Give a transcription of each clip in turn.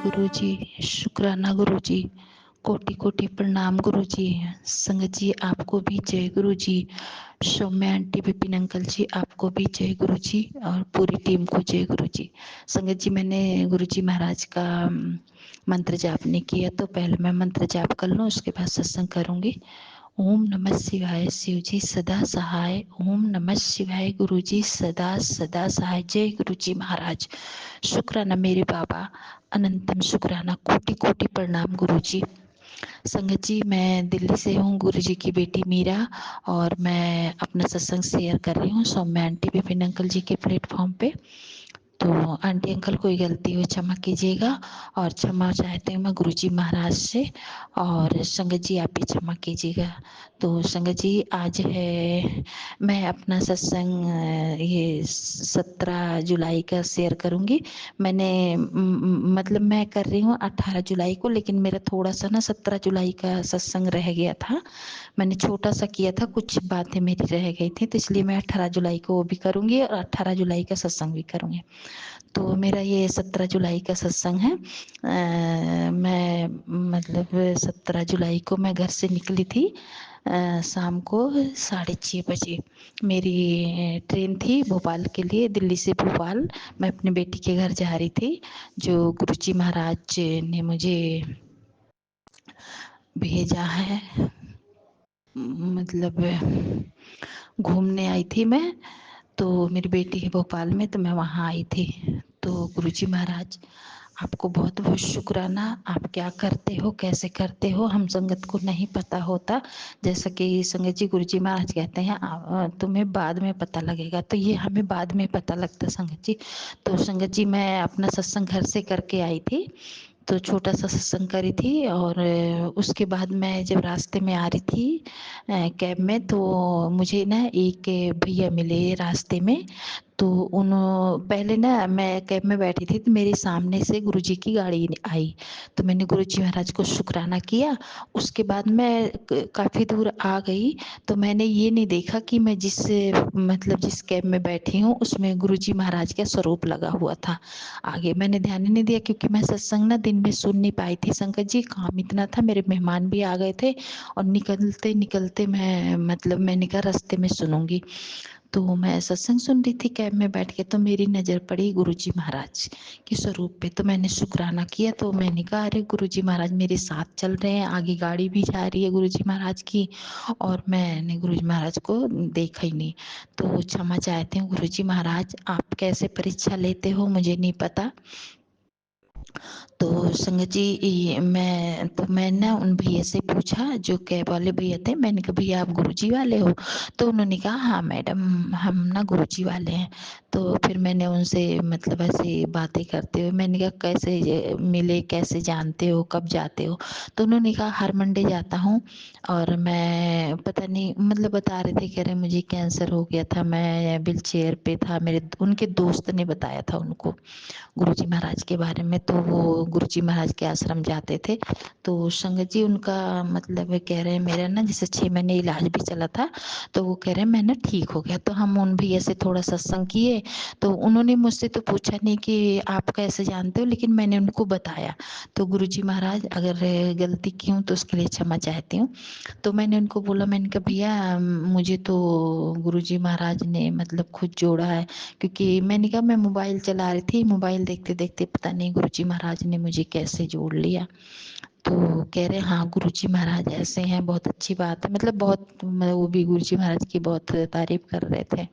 गुरुजी, शुक्राना गुरुजी, कोटि कोटि प्रणाम गुरुजी। संगत जी आपको भी जय गुरुजी। सौम्या आंटी, विपिन अंकल जी आपको भी जय गुरुजी और पूरी टीम को जय गुरुजी। संगत जी मैंने गुरुजी महाराज का मंत्र जाप नहीं किया, तो पहले मैं मंत्र जाप कर लूँ, उसके बाद सत्संग करूँगी। ओम नमः शिवाय, शिव जी सदा सहाय। ओम नमः शिवाय, गुरु जी सदा सदा सहाय। जय गुरु जी महाराज। शुक्राना मेरे बाबा, अनंतम शुक्राना, कोटि कोटि प्रणाम गुरु जी। संगत जी मैं दिल्ली से हूँ, गुरु जी की बेटी मीरा, और मैं अपना सत्संग शेयर कर रही हूँ सौम्या आंटी, विपिन अंकल जी के प्लेटफॉर्म पे। तो आंटी अंकल कोई गलती हो क्षमा कीजिएगा, और क्षमा चाहते हैं मैं गुरुजी महाराज से, और संगत जी आप भी क्षमा कीजिएगा। तो संगत जी आज है, मैं अपना सत्संग ये 17 जुलाई का शेयर करूंगी। मैंने मतलब मैं कर रही हूँ 18 जुलाई को, लेकिन मेरा थोड़ा सा ना 17 जुलाई का सत्संग रह गया था। मैंने छोटा सा किया था, कुछ बातें मेरी रह गई थी, तो इसलिए मैं 18 जुलाई को वो भी करूंगी और 18 जुलाई का सत्संग भी करूंगी। तो मेरा ये 17 जुलाई का सत्संग है। मैं मतलब 17 जुलाई को मैं घर से निकली थी, शाम को 6:30 बजे मेरी ट्रेन थी भोपाल के लिए, दिल्ली से भोपाल। मैं अपने बेटी के घर जा रही थी, जो गुरुजी महाराज ने मुझे भेजा है। मतलब घूमने आई थी मैं, तो मेरी बेटी है भोपाल में, तो मैं वहाँ आई थी। तो गुरुजी महाराज आपको बहुत बहुत शुक्राना। आप क्या करते हो, कैसे करते हो, हम संगत को नहीं पता होता। जैसा कि संगत जी गुरुजी महाराज कहते हैं तुम्हें बाद में पता लगेगा, तो ये हमें बाद में पता लगता संगत जी। तो संगत जी मैं अपना सत्संग घर से करके आई थी, तो छोटा सा सत्संग करी थी, और उसके बाद मैं जब रास्ते में आ रही थी कैब में, तो मुझे ना एक भैया मिले रास्ते में। तो उन पहले ना मैं कैब में बैठी थी, तो मेरे सामने से गुरुजी की गाड़ी आई, तो मैंने गुरुजी महाराज को शुक्राना किया। उसके बाद मैं काफ़ी दूर आ गई, तो मैंने ये नहीं देखा कि मैं मतलब जिस कैब में बैठी हूँ उसमें गुरुजी महाराज का स्वरूप लगा हुआ था। आगे मैंने ध्यान ही नहीं दिया, क्योंकि मैं सत्संग ना दिन में सुन नहीं पाई थी संगत जी, काम इतना था, मेरे मेहमान भी आ गए थे, और निकलते निकलते मैं मतलब मैंने कहा रास्ते में सुनूंगी। तो मैं सत्संग सुन रही थी कैब में बैठ के, तो मेरी नज़र पड़ी गुरुजी महाराज के स्वरूप पे, तो मैंने शुक्राना किया। तो मैंने कहा अरे गुरुजी महाराज मेरे साथ चल रहे हैं, आगे गाड़ी भी जा रही है गुरुजी महाराज की, और मैंने गुरुजी महाराज को देखा ही नहीं। तो क्षमा चाहती हूँ गुरुजी महाराज, आप कैसे परीक्षा लेते हो मुझे नहीं पता। तो संगत जी मैं ना उन भैया से पूछा, जो कैब वाले भैया थे, मैंने कहा भैया आप गुरुजी वाले हो? तो उन्होंने कहा हाँ मैडम हम ना गुरुजी वाले हैं। तो फिर मैंने उनसे मतलब ऐसे बातें करते हुए मैंने कहा कैसे मिले, कैसे जानते हो, कब जाते हो? तो उन्होंने कहा हर मंडे जाता हूँ, और मैं पता नहीं मतलब बता रहे थे, कह रहे मुझे कैंसर हो गया था, मैं व्हील चेयर पे था, मेरे उनके दोस्त ने बताया था उनको गुरुजी महाराज के बारे में। तो वो गुरुजी महाराज के आश्रम जाते थे। तो संगत जी उनका मतलब कह रहे हैं मेरा ना जैसे 6 महीने इलाज भी चला था, तो वो कह रहे हैं मैं ना ठीक हो गया। तो हम उन भैया से थोड़ा सत्संग किए, तो उन्होंने मुझसे तो पूछा नहीं कि आप कैसे जानते हो, लेकिन मैंने उनको बताया। तो गुरुजी महाराज अगर गलती की हूँ तो उसके लिए क्षमा चाहती हूँ। तो मैंने उनको बोला, मैंने कहा भैया मुझे तो गुरुजी महाराज ने मतलब खुद जोड़ा है, क्योंकि मैंने कहा मैं मोबाइल चला रही थी, मोबाइल देखते देखते पता नहीं गुरुजी महाराज ने मुझे कैसे जोड़ लिया। तो कह रहे हाँ गुरुजी महाराज ऐसे हैं, बहुत अच्छी बात है, मतलब बहुत वो भी गुरुजी महाराज की बहुत तारीफ कर रहे थे।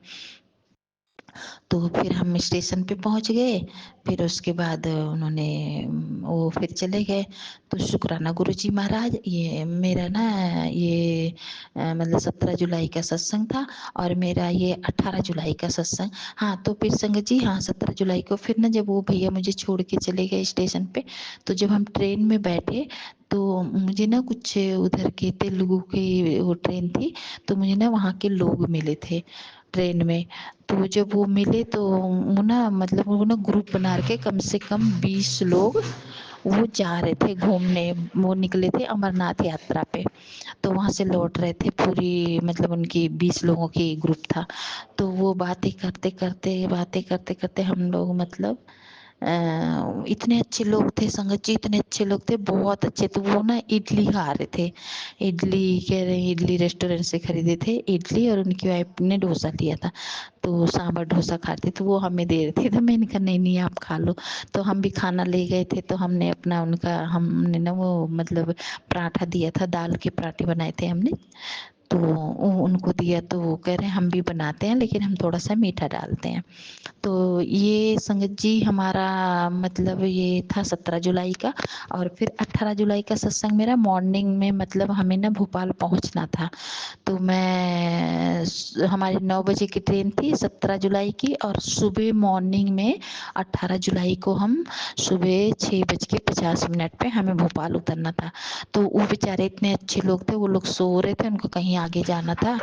तो फिर हम स्टेशन पे पहुंच गए, फिर उसके बाद उन्होंने वो फिर चले गए। तो शुक्राना गुरुजी महाराज, ये मेरा ना ये मतलब 17 जुलाई का सत्संग था, और मेरा ये 18 जुलाई का सत्संग। हाँ तो फिर संगत जी, हाँ 17 जुलाई को फिर ना जब वो भैया मुझे छोड़ के चले गए स्टेशन पे, तो जब हम ट्रेन में बैठे, तो मुझे ना कुछ उधर के तेलुगु की वो ट्रेन थी, तो मुझे ना वहाँ के लोग मिले थे ट्रेन में। तो जब वो मिले तो वो ना मतलब वो ना ग्रुप बना के कम से कम 20 लोग वो जा रहे थे घूमने, वो निकले थे अमरनाथ यात्रा पे, तो वहां से लौट रहे थे, पूरी मतलब उनकी 20 लोगों की ग्रुप था। तो वो बातें करते करते हम लोग मतलब इतने अच्छे लोग थे संगत जी, इतने अच्छे लोग थे, बहुत अच्छे। तो वो ना इडली खा रहे थे, इडली कह रहे हैं, इडली रेस्टोरेंट से खरीदे थे इडली, और उनकी वाइफ ने डोसा लिया था। तो सांभर डोसा खाते, तो वो हमें दे रहे थे। तो मैंने कहा नहीं नहीं आप खा लो। तो हम भी खाना ले गए थे, तो हमने अपना उनका हमने ना वो मतलब पराठा दिया था, दाल के पराठे बनाए थे हमने। तो उनको दिया, तो वो कह रहे हैं हम भी बनाते हैं लेकिन हम थोड़ा सा मीठा डालते हैं। तो ये संगत जी हमारा मतलब ये था 17 जुलाई का। और फिर 18 जुलाई का सत्संग मेरा मॉर्निंग में, मतलब हमें ना भोपाल पहुंचना था। तो हमारी 9 बजे की ट्रेन थी 17 जुलाई की, और सुबह मॉर्निंग में 18 जुलाई को हम सुबह 6:50 पे हमें भोपाल उतरना था। तो वो बेचारे इतने अच्छे लोग थे, वो लोग सो रहे थे, उनको कहीं आगे जाना था।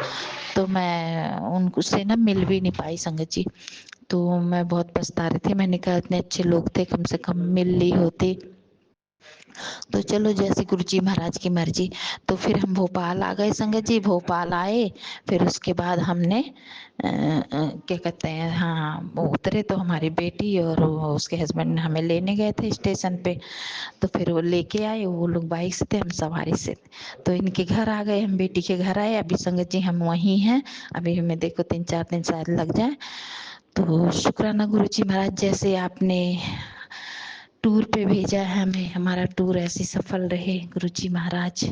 तो मैं उनको से ना मिल भी नहीं पाई संगत जी। तो मैं बहुत पछता रही थी, मैंने कहा इतने अच्छे लोग थे, कम से कम मिल ली होती। तो चलो जैसे गुरु जी महाराज की मर्जी। तो फिर हम भोपाल आ गए संगत जी, भोपाल आए। फिर उसके बाद हमने क्या कहते हैं, हाँ वो उतरे, तो हमारी बेटी और उसके हस्बैंड हमें लेने गए थे स्टेशन पे। तो फिर वो लेके आए, वो लोग बाइक से थे, हम सवारी से थे। तो इनके घर आ गए, हम बेटी के घर आए। अभी संगत जी हम वहीं हैं, अभी हमें देखो 3-4 दिन शायद लग जाए। तो शुक्राना गुरु जी महाराज, जैसे आपने टूर पे भेजा है हमें, हमारा टूर ऐसे सफल रहे गुरु जी महाराज।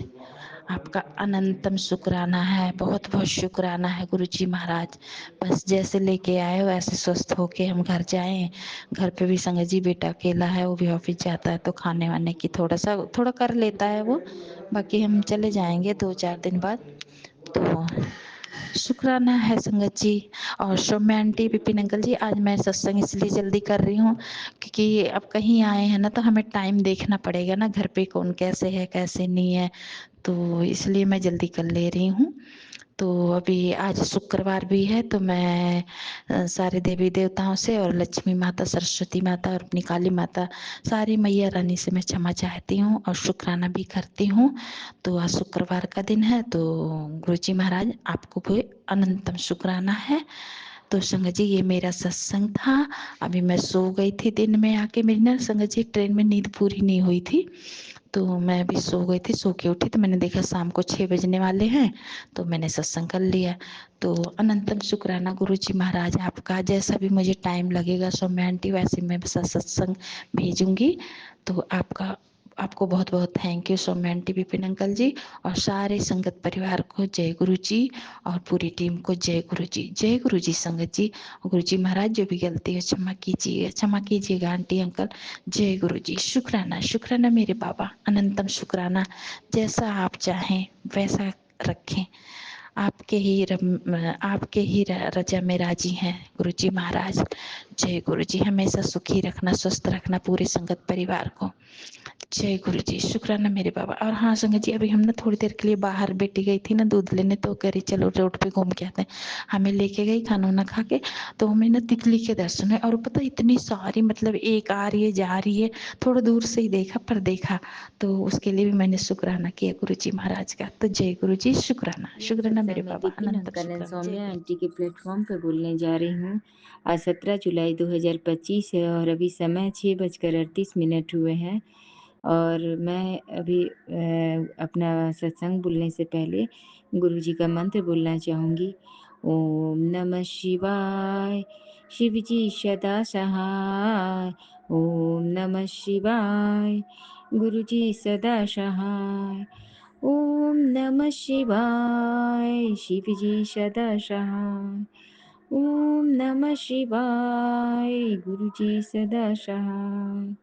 आपका अनंतम शुक्राना है, बहुत बहुत शुक्राना है गुरु जी महाराज। बस जैसे लेके आए हो ऐसे स्वस्थ होके हम घर जाएं। घर पे भी संगत जी बेटा अकेला है, वो भी ऑफिस जाता है, तो खाने वाने की थोड़ा कर लेता है वो। बाकी हम चले जाएंगे 2-4 दिन बाद। तो शुक्राना है संगत जी। और सौम्या आंटी, विपिन अंकल जी, आज मैं सत्संग इसलिए जल्दी कर रही हूँ क्योंकि अब कहीं आए हैं ना, तो हमें टाइम देखना पड़ेगा ना, घर पे कौन कैसे है कैसे नहीं है। तो इसलिए मैं जल्दी कर ले रही हूँ। तो अभी आज शुक्रवार भी है, तो मैं सारे देवी देवताओं से और लक्ष्मी माता, सरस्वती माता और अपनी काली माता, सारी मैया रानी से मैं क्षमा चाहती हूँ और शुक्राना भी करती हूँ। तो आज शुक्रवार का दिन है, तो गुरु जी महाराज आपको भी अनंतम शुक्राना है। तो संगत जी ये मेरा सत्संग था। अभी मैं सो गई थी, दिन में आके मेरी ना संगत जी ट्रेन में नींद पूरी नहीं हुई थी। तो मैं भी सो गई थी, सो के उठी तो मैंने देखा शाम को 6 बजने वाले हैं, तो मैंने सत्संग कर लिया। तो अनंतम शुक्राना गुरु जी महाराज आपका। जैसा भी मुझे टाइम लगेगा सौम्या आंटी, वैसे मैं सत्संग भेजूंगी। तो आपको बहुत बहुत thank you Saumya aunty, Vipin uncle ji, और सारे संगत परिवार को जय गुरु जी, और पूरी टीम को जय गुरु जी। जय गुरु जी संगत जी। गुरु जी महाराज जो भी गलती है क्षमा कीजिएगा आंटी अंकल। जय गुरु जी। शुक्राना शुक्राना मेरे बाबा, अनंतम शुक्राना। जैसा आप चाहें वैसा रखें। आपके ही रजा में राजी हैं गुरु जी महाराज। जय गुरु जी। हमेशा सुखी रखना, स्वस्थ रखना पूरे संगत परिवार को। जय गुरु जी। शुक्राना मेरे बाबा। और हाँ संगत जी, अभी हम ना थोड़ी देर के लिए बाहर, बेटी गई थी ना दूध लेने, तो कह रही चलो रोड पे घूम के आते हैं। हमें लेके गई खाना वाना खा के। तो हमें ना तितली के दर्शन है, और पता इतनी सारी, मतलब एक आ रही है जा रही है, थोड़ा दूर से ही देखा पर देखा। तो उसके लिए भी मैंने शुक्राना किया गुरु जी महाराज का। तो जय गुरु जी। शुक्राना शुक्राना मेरे मैं बाबा, विपिन अनंतम अंकल एंड शुक्राना। जय सौम्या गुरु आंटी के प्लेटफॉर्म पर बोलने जा रही हूँ। आज 17 जुलाई 2025 है और अभी समय 6:38 हुए हैं। और मैं अभी अपना सत्संग बोलने से पहले गुरु जी का मंत्र बोलना चाहूँगी। ओम नमः शिवाय, शिव जी सदा सहाय। ओम नमः शिवाय, गुरु जी सदा सहाय। ओम नमः शिवाय, शिव जी सदा सहाय। ओम नमः शिवाय, गुरु जी सदा सहाय।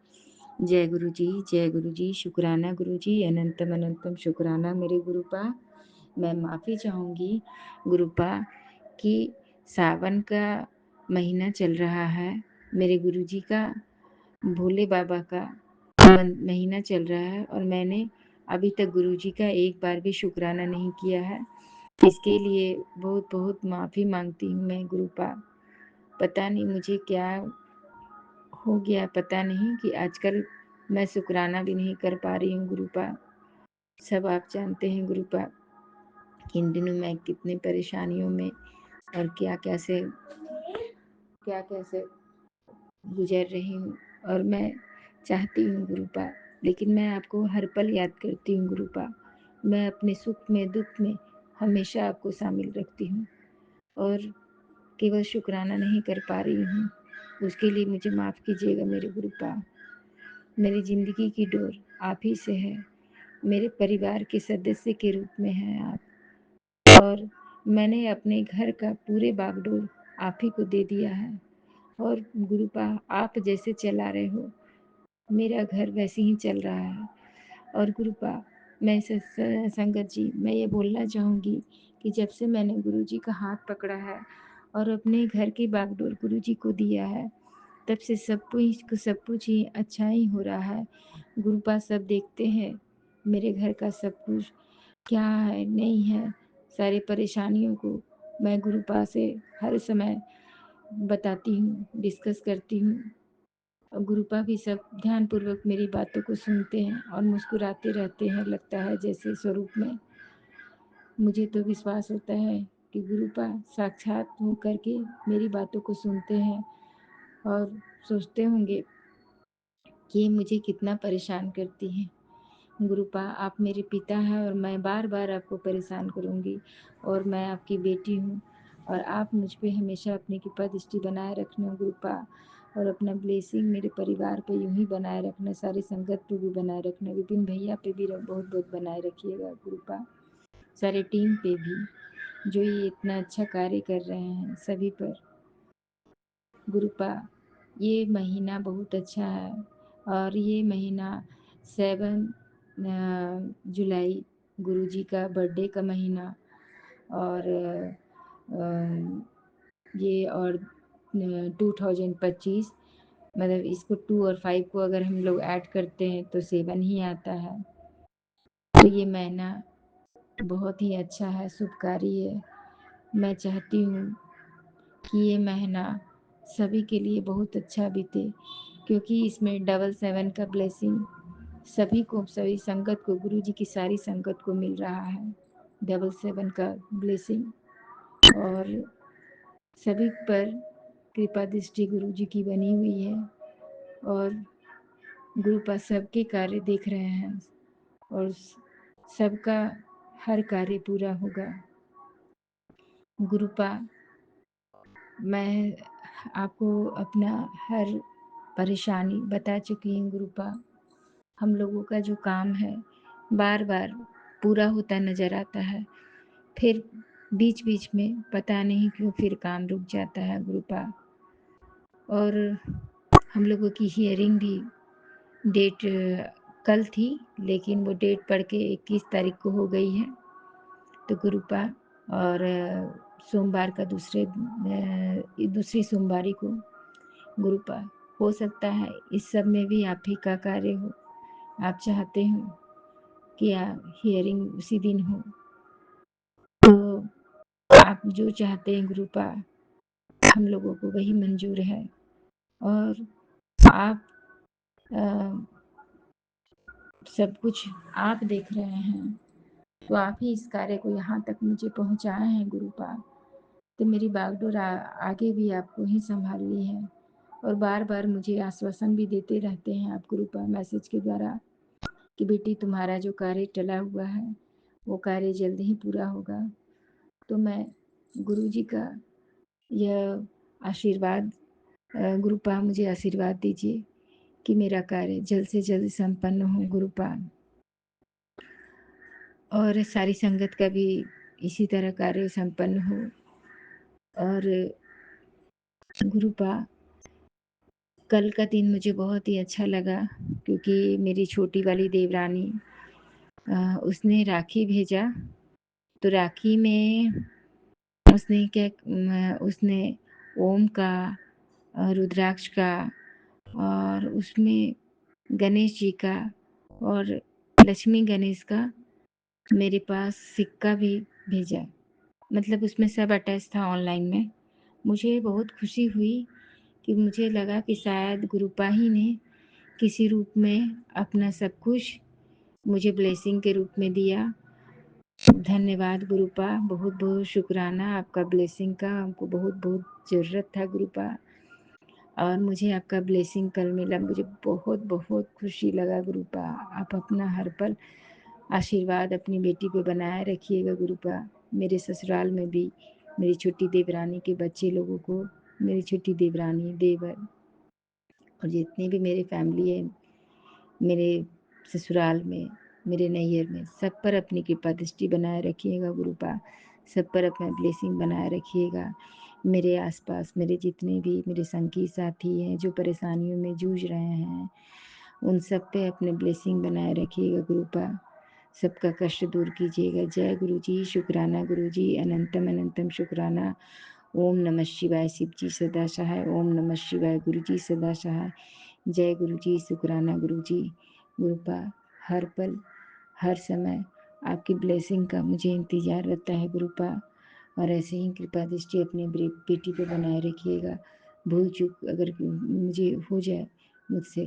जय गुरु जी, जय गुरु जी। शुक्राना गुरु जी, अनंतम अनंतम शुक्राना मेरे गुरुपा। मैं माफ़ी चाहूँगी गुरुपा कि सावन का महीना चल रहा है, मेरे गुरु जी का, भोले बाबा का महीना चल रहा है, और मैंने अभी तक गुरु जी का एक बार भी शुक्राना नहीं किया है। इसके लिए बहुत बहुत माफ़ी मांगती हूँ मैं गुरुपा। पता नहीं मुझे क्या हो गया, पता नहीं कि आजकल मैं शुक्राना भी नहीं कर पा रही हूँ गुरुपा। सब आप जानते हैं गुरुपा कि इन दिनों मैं कितने परेशानियों में और क्या कैसे गुजर रही हूँ। और मैं चाहती हूँ गुरुपा, लेकिन मैं आपको हर पल याद करती हूँ गुरुपा। मैं अपने सुख में, दुःख में हमेशा आपको शामिल रखती हूँ और केवल शुक्राना नहीं कर पा रही हूँ, उसके लिए मुझे माफ़ कीजिएगा मेरे गुरुपा। मेरी ज़िंदगी की डोर आप ही से है, मेरे परिवार के सदस्य के रूप में हैं आप, और मैंने अपने घर का पूरे बागडोर आप ही को दे दिया है। और गुरुपा, आप जैसे चला रहे हो मेरा घर वैसे ही चल रहा है। और गुरुपा, मैं संगत जी, मैं ये बोलना चाहूँगी कि जब से मैंने गुरुजी का हाथ पकड़ा है और अपने घर की बागडोर गुरुजी को दिया है, तब से सब कुछ ही अच्छा ही हो रहा है। गुरुपा, सब देखते हैं मेरे घर का सब कुछ क्या है, नहीं है, सारी परेशानियों को मैं गुरुपा से हर समय बताती हूँ, डिस्कस करती हूँ। और गुरुपा भी सब ध्यानपूर्वक मेरी बातों को सुनते हैं और मुस्कुराते रहते हैं, लगता है जैसे स्वरूप में। मुझे तो विश्वास होता है कि गुरुपा साक्षात हो करके मेरी बातों को सुनते हैं और सोचते होंगे कि ये मुझे कितना परेशान करती हैं। गुरुपा, आप मेरे पिता हैं और मैं बार-बार आपको परेशान करूँगी, और मैं आपकी बेटी हूँ और आप मुझ पे हमेशा अपनी कृपा दृष्टि बनाए रखना गुरुपा, और अपना ब्लेसिंग मेरे परिवार पे यूँ ही बनाए रखना, सारी संगत पे भी बनाए रखना, विपिन भैया पे भी बहुत-बहुत बनाए रखिएगा गुरुपा, सारे टीम पे भी, जो ये इतना अच्छा कार्य कर रहे हैं सभी पर। गुरुपा, ये महीना बहुत अच्छा है और ये महीना 7 जुलाई गुरुजी का बर्थडे का महीना, और ये और 2025, मतलब इसको 2 और 5 को अगर हम लोग ऐड करते हैं तो 7 ही आता है। तो ये महीना बहुत ही अच्छा है, शुभकारी है। मैं चाहती हूँ कि ये महीना सभी के लिए बहुत अच्छा बीते, क्योंकि इसमें डबल 7 का ब्लेसिंग सभी को, सभी संगत को, गुरुजी की सारी संगत को मिल रहा है, डबल 7 का ब्लेसिंग, और सभी पर कृपा दृष्टि गुरुजी की बनी हुई है, और गुरुपा सबके कार्य देख रहे हैं और सबका हर कार्य पूरा होगा। गुरुपा, मैं आपको अपना हर परेशानी बता चुकी हूँ गुरुपा। हम लोगों का जो काम है बार-बार पूरा होता नज़र आता है, फिर बीच-बीच में पता नहीं क्यों फिर काम रुक जाता है गुरुपा। और हम लोगों की हियरिंग भी डेट कल थी, लेकिन वो डेट पढ़ के 21 तारीख को हो गई है। तो गुरुपा, और सोमवार का दूसरी सोमवारी को गुरुपा, हो सकता है इस सब में भी आप ही का कार्य हो। आप चाहते हो कि हियरिंग उसी दिन हो, तो आप जो चाहते हैं गुरुपा, हम लोगों को वही मंजूर है। और आप सब कुछ आप देख रहे हैं, तो आप ही इस कार्य को यहाँ तक मुझे पहुँचाए हैं गुरुपा। तो मेरी बागडोर आगे भी आपको ही सँभालनी है, और बार-बार मुझे आश्वासन भी देते रहते हैं आप गुरुपा मैसेज के द्वारा कि बेटी तुम्हारा जो कार्य टला हुआ है, वो कार्य जल्द ही पूरा होगा। तो मैं गुरुजी का यह आशीर्वाद, गुरुपा मुझे आशीर्वाद दीजिए कि मेरा कार्य जल्द से जल्द संपन्न हो गुरुपा, और सारी संगत का भी इसी तरह कार्य संपन्न हो। और गुरुपा, कल का दिन मुझे बहुत ही अच्छा लगा, क्योंकि मेरी छोटी वाली देवरानी उसने राखी भेजा, तो राखी में उसने ओम का, रुद्राक्ष का, और उसमें गणेश जी का और लक्ष्मी गणेश का मेरे पास सिक्का भी भेजा। मतलब उसमें सब अटैच था ऑनलाइन में। मुझे बहुत खुशी हुई कि मुझे लगा कि शायद गुरुपा ही ने किसी रूप में अपना सब कुछ मुझे ब्लेसिंग के रूप में दिया। धन्यवाद गुरुपा, बहुत-बहुत शुक्राना आपका ब्लेसिंग का, हमको बहुत-बहुत ज़रूरत था गुरुपा। और मुझे आपका ब्लेसिंग कल मिला, मुझे बहुत खुशी लगा गुरुपा। आप अपना हर पल आशीर्वाद अपनी बेटी पे बनाए रखिएगा गुरुपा। मेरे ससुराल में भी मेरी छोटी देवरानी के बच्चे लोगों को, मेरी छोटी देवरानी, देवर और जितनी भी मेरी फैमिली है मेरे ससुराल में, मेरे नैहर में, सब पर अपनी कृपा दृष्टि बनाए रखिएगा गुरुपा। सब पर अपना ब्लेसिंग बनाए रखिएगा। मेरे आसपास मेरे जितने भी मेरे संगी साथी हैं जो परेशानियों में जूझ रहे हैं, उन सब पे अपने ब्लेसिंग बनाए रखिएगा गुरुपा। सबका कष्ट दूर कीजिएगा। जय गुरु जी, शुक्राना गुरु जी, अनंतम अनंतम शुक्राना। ओम नमः शिवाय, शिव जी सदा सहाय। ओम नमः शिवाय, गुरु जी सदा सहाय। जय गुरु जी, शुक्राना गुरु जी। गुरुपा हर पल हर समय आपकी ब्लेसिंग का मुझे इंतज़ार रहता है गुरुपा। और ऐसे ही कृपा दृष्टि अपनी बेटी पे बनाए रखिएगा। भूल चूक अगर मुझे हो जाए मुझसे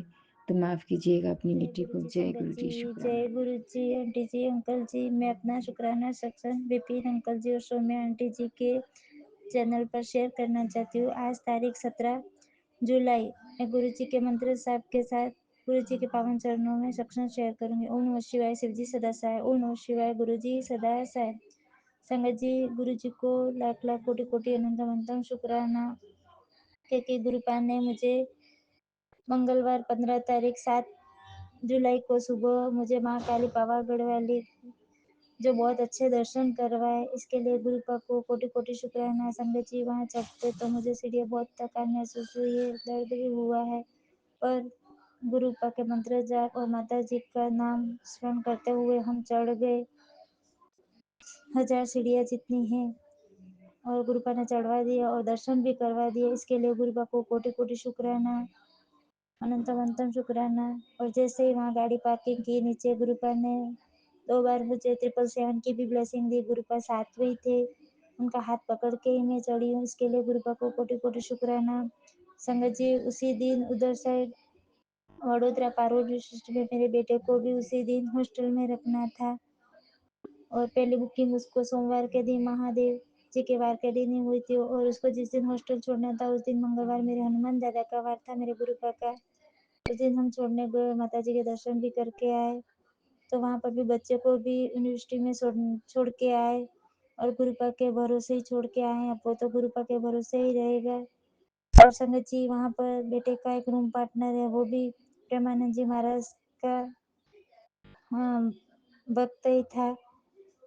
तो माफ़ कीजिएगा अपनी जय बेटी गुरु को। जी जय संगत गुरु जी, जी, जय शुक्राना। गुरु जी आंटी जी, अंकल जी। मैं अपना शुक्राना सत्संग विपिन अंकल जी और सौम्या आंटी जी के चैनल पर शेयर करना चाहती हूँ। आज तारीख 17 जुलाई मैं गुरु जी के मंत्र साहब के साथ गुरु जी के पावन चरणों में सत्संग शेयर करूंगी। ओम नमः शिवाय, शिव जी सदा सहाय। ओम नमः शिवाय, गुरु जी सदा सहाय। संगत जी, गुरु जी को लाख लाख कोटि कोटि अनंत अनंतम शुक्राना, क्योंकि गुरुपाल ने मुझे मंगलवार 15 तारीख 7 जुलाई को सुबह मुझे माँ काली पावागढ़ वाली जो बहुत अच्छे दर्शन करवाए, इसके लिए गुरुपा को कोटि कोटि शुक्राना। संगत जी, वहाँ चढ़ते तो मुझे सीढ़ियाँ बहुत थकान महसूस हुई है, दर्द भी हुआ है, पर गुरुपा के मंत्र जाप और माता जी का नाम स्मरण करते हुए हम चढ़ गए। 1000 सीढ़ियाँ जितनी हैं और गुरुपा ने चढ़वा दिया और दर्शन भी करवा दिए, इसके लिए गुरुपा को कोटि कोटि शुक्राना, अनंतम अनंतम शुक्राना। और जैसे ही वहाँ गाड़ी पार्किंग की, नीचे गुरुपा ने 2 बार मुझे 777 की भी ब्लेसिंग दी। गुरुपा साथ में ही थे, उनका हाथ पकड़ के ही मैं चढ़ी हूँ, इसके लिए गुरुपा को कोटि कोटि शुक्राना। संगत जी, उसी दिन उधर साइड वडोदरा पारोल डिस्ट्रिक्ट में मेरे बेटे को भी उसी दिन हॉस्टल में रखना था और पहली बुकिंग उसको सोमवार के दिन महादेव जी के वार के दिन ही हुई थी और उसको जिस दिन हॉस्टल छोड़ना था उस दिन मंगलवार मेरे हनुमान दादा का वार था, मेरे गुरुपा का। उस दिन हम छोड़ने गए, माता जी के दर्शन भी करके आए, तो वहाँ पर भी बच्चे को भी यूनिवर्सिटी में छोड़ के आए और गुरुपा के भरोसे ही छोड़ के आए। अब वो तो गुरुपा के भरोसे ही रहेगा। और संगत जी, वहाँ पर बेटे का एक रूम पार्टनर है, वो भी प्रेमानंद जी महाराज का हाँ, भक्त ही था,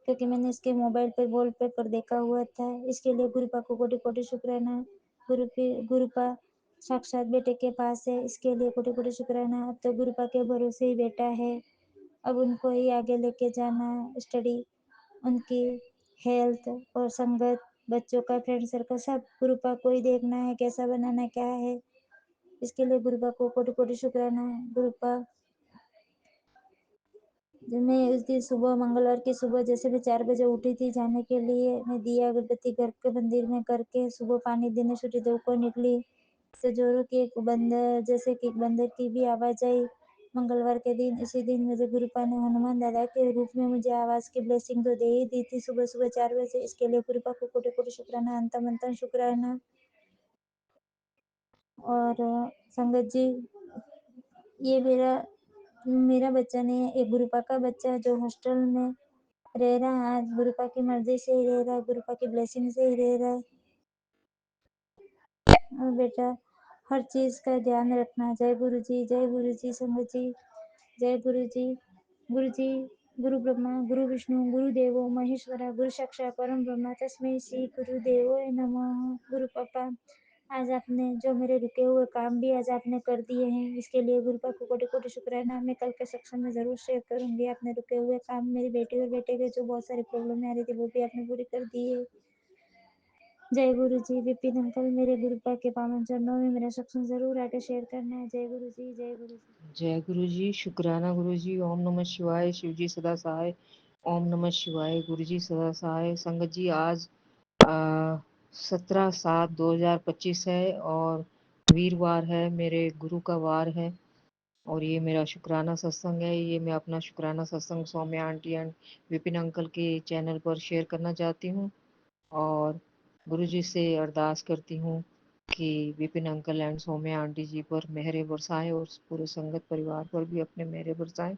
क्योंकि मैंने इसके मोबाइल पे वॉलपेपर देखा हुआ था। इसके लिए गुरुपा को कोटि कोटि शुक्राना। गुरुपा साक्षात बेटे के पास है, इसके लिए कोटि कोटि शुक्राना। अब तो गुरुपा के भरोसे ही बेटा है, अब उनको ही आगे लेके जाना है, स्टडी, उनकी हेल्थ और संगत, बच्चों का फ्रेंड सर्कल सब गुरुपा को ही देखना है, कैसा बनाना क्या है, इसके लिए गुरुपा को कोटि कोटि शुक्राना। गुरुपा, मैं उस दिन सुबह मंगलवार की सुबह जैसे मैं 4 बजे उठी थी जाने के लिए, मैं दिया अगरबत्ती घर के मंदिर में करके सुबह पानी देने सूर्य देव को निकली, तो जोरों की एक बंदर जैसे कि एक बंदर की भी आवाज़ आई मंगलवार के दिन। इसी दिन मुझे गुरुपा ने हनुमान दादा के रूप में मुझे आवाज़ की ब्लेसिंग तो दे ही दी थी सुबह सुबह 4 बजे, इसके लिए गुरुपा को कोटि कोटि शुक्राना, अंतम अंतम शुक्राना। और संगत जी, ये मेरा मेरा बच्चा नहीं है, एक गुरुपा का बच्चा है जो हॉस्टल में रह रहा है। आज गुरुपा की मर्जी से ही रह रहा है, गुरुपा की ब्लेसिंग से ही रह रहा है। और बेटा, हर चीज़ का ध्यान रखना। जय गुरु जी, जय गुरु जी। संगत जी, जय गुरु जी। गुरु जी, गुरु ब्रह्मा गुरु विष्णु गुरु देवो महेश्वरा, गुरु साक्षात परम ब्रह्मा तस्मै श्री गुरुदेवो नमः। गुरु पापा, आज आपने जो मेरे रुके हुए काम भी आज आपने कर दिए हैं, इसके लिए गुरुपा को कोटि कोटि शुक्राना। मैं कल के सेक्शन में ज़रूर शेयर करूंगी आपने रुके हुए काम। मेरी बेटी और बेटे के जो बहुत सारी प्रॉब्लम आ रही थी वो भी आपने पूरी कर दी है। जय गुरु जी। विपिन अंकल, मेरे गुरुपा के पावन चरणों में मेरा सेक्शन ज़रूर आके शेयर करना है। जय गुरु जी, जय गुरु जी। जय गुरु जी, शुक्राना गुरु जी। ओम नमः शिवाय, शिव जी सदा सहाय। ओम नमः शिवाय, गुरु जी सदा सहाय। संगत जी, आज 17/7/2025 है और वीरवार है, मेरे गुरु का वार है और ये मेरा शुक्राना सत्संग है। ये मैं अपना शुक्राना सत्संग Soumya aunty and Vipin uncle के चैनल पर शेयर करना चाहती हूँ और गुरु जी से अरदास करती हूँ कि Vipin uncle and Saumya aunty ji पर मेहर बरसाएं और पूरे संगत परिवार पर भी अपने मेहर बरसाएं,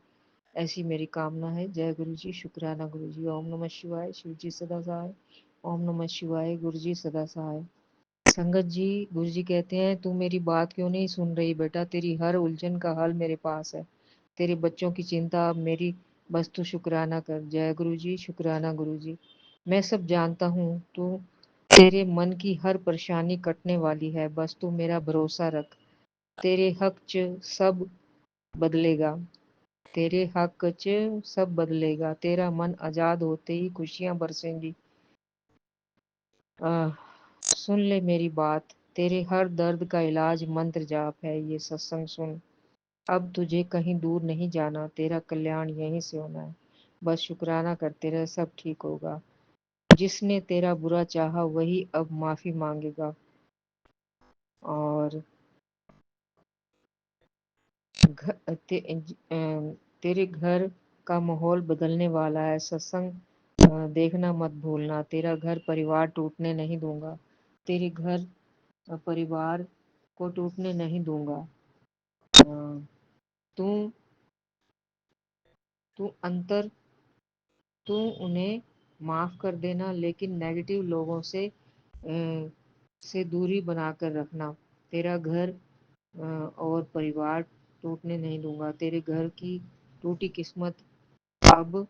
ऐसी मेरी कामना है। जय गुरु जी। शुक्राना गुरु जी। ओम नमः शिवाय। शिव जी सदा सहाय। ओम नमः शिवाय। गुरु जी सदा सहाय। संगत जी, गुरु जी कहते हैं तू मेरी बात क्यों नहीं सुन रही बेटा, तेरी हर उलझन का हल मेरे पास है, तेरे बच्चों की चिंता अब मेरी, बस तू शुक्राना कर। जय गुरु जी। शुक्राना गुरु जी। मैं सब जानता हूँ, तू तेरे मन की हर परेशानी कटने वाली है, बस तू मेरा भरोसा रख। तेरे हक च सब बदलेगा, तेरे हक च सब बदलेगा, तेरा मन आजाद होते ही खुशियां बरसेंगी। आह, सुन ले मेरी बात, तेरे हर दर्द का इलाज मंत्र जाप है, ये सत्संग सुन। अब तुझे कहीं दूर नहीं जाना, तेरा कल्याण यहीं से होना है, बस शुक्राना करते रहे, सब ठीक होगा। जिसने तेरा बुरा चाहा वही अब माफी मांगेगा, और तेरे घर का माहौल बदलने वाला है। सत्संग देखना मत भूलना, तेरा घर परिवार टूटने नहीं दूंगा, तेरे घर परिवार को टूटने नहीं दूंगा। अ, तू तू अंतर तू उन्हें माफ कर देना, लेकिन नेगेटिव लोगों से दूरी बनाकर रखना। तेरा घर और परिवार टूटने नहीं दूंगा, तेरे घर की टूटी किस्मत अब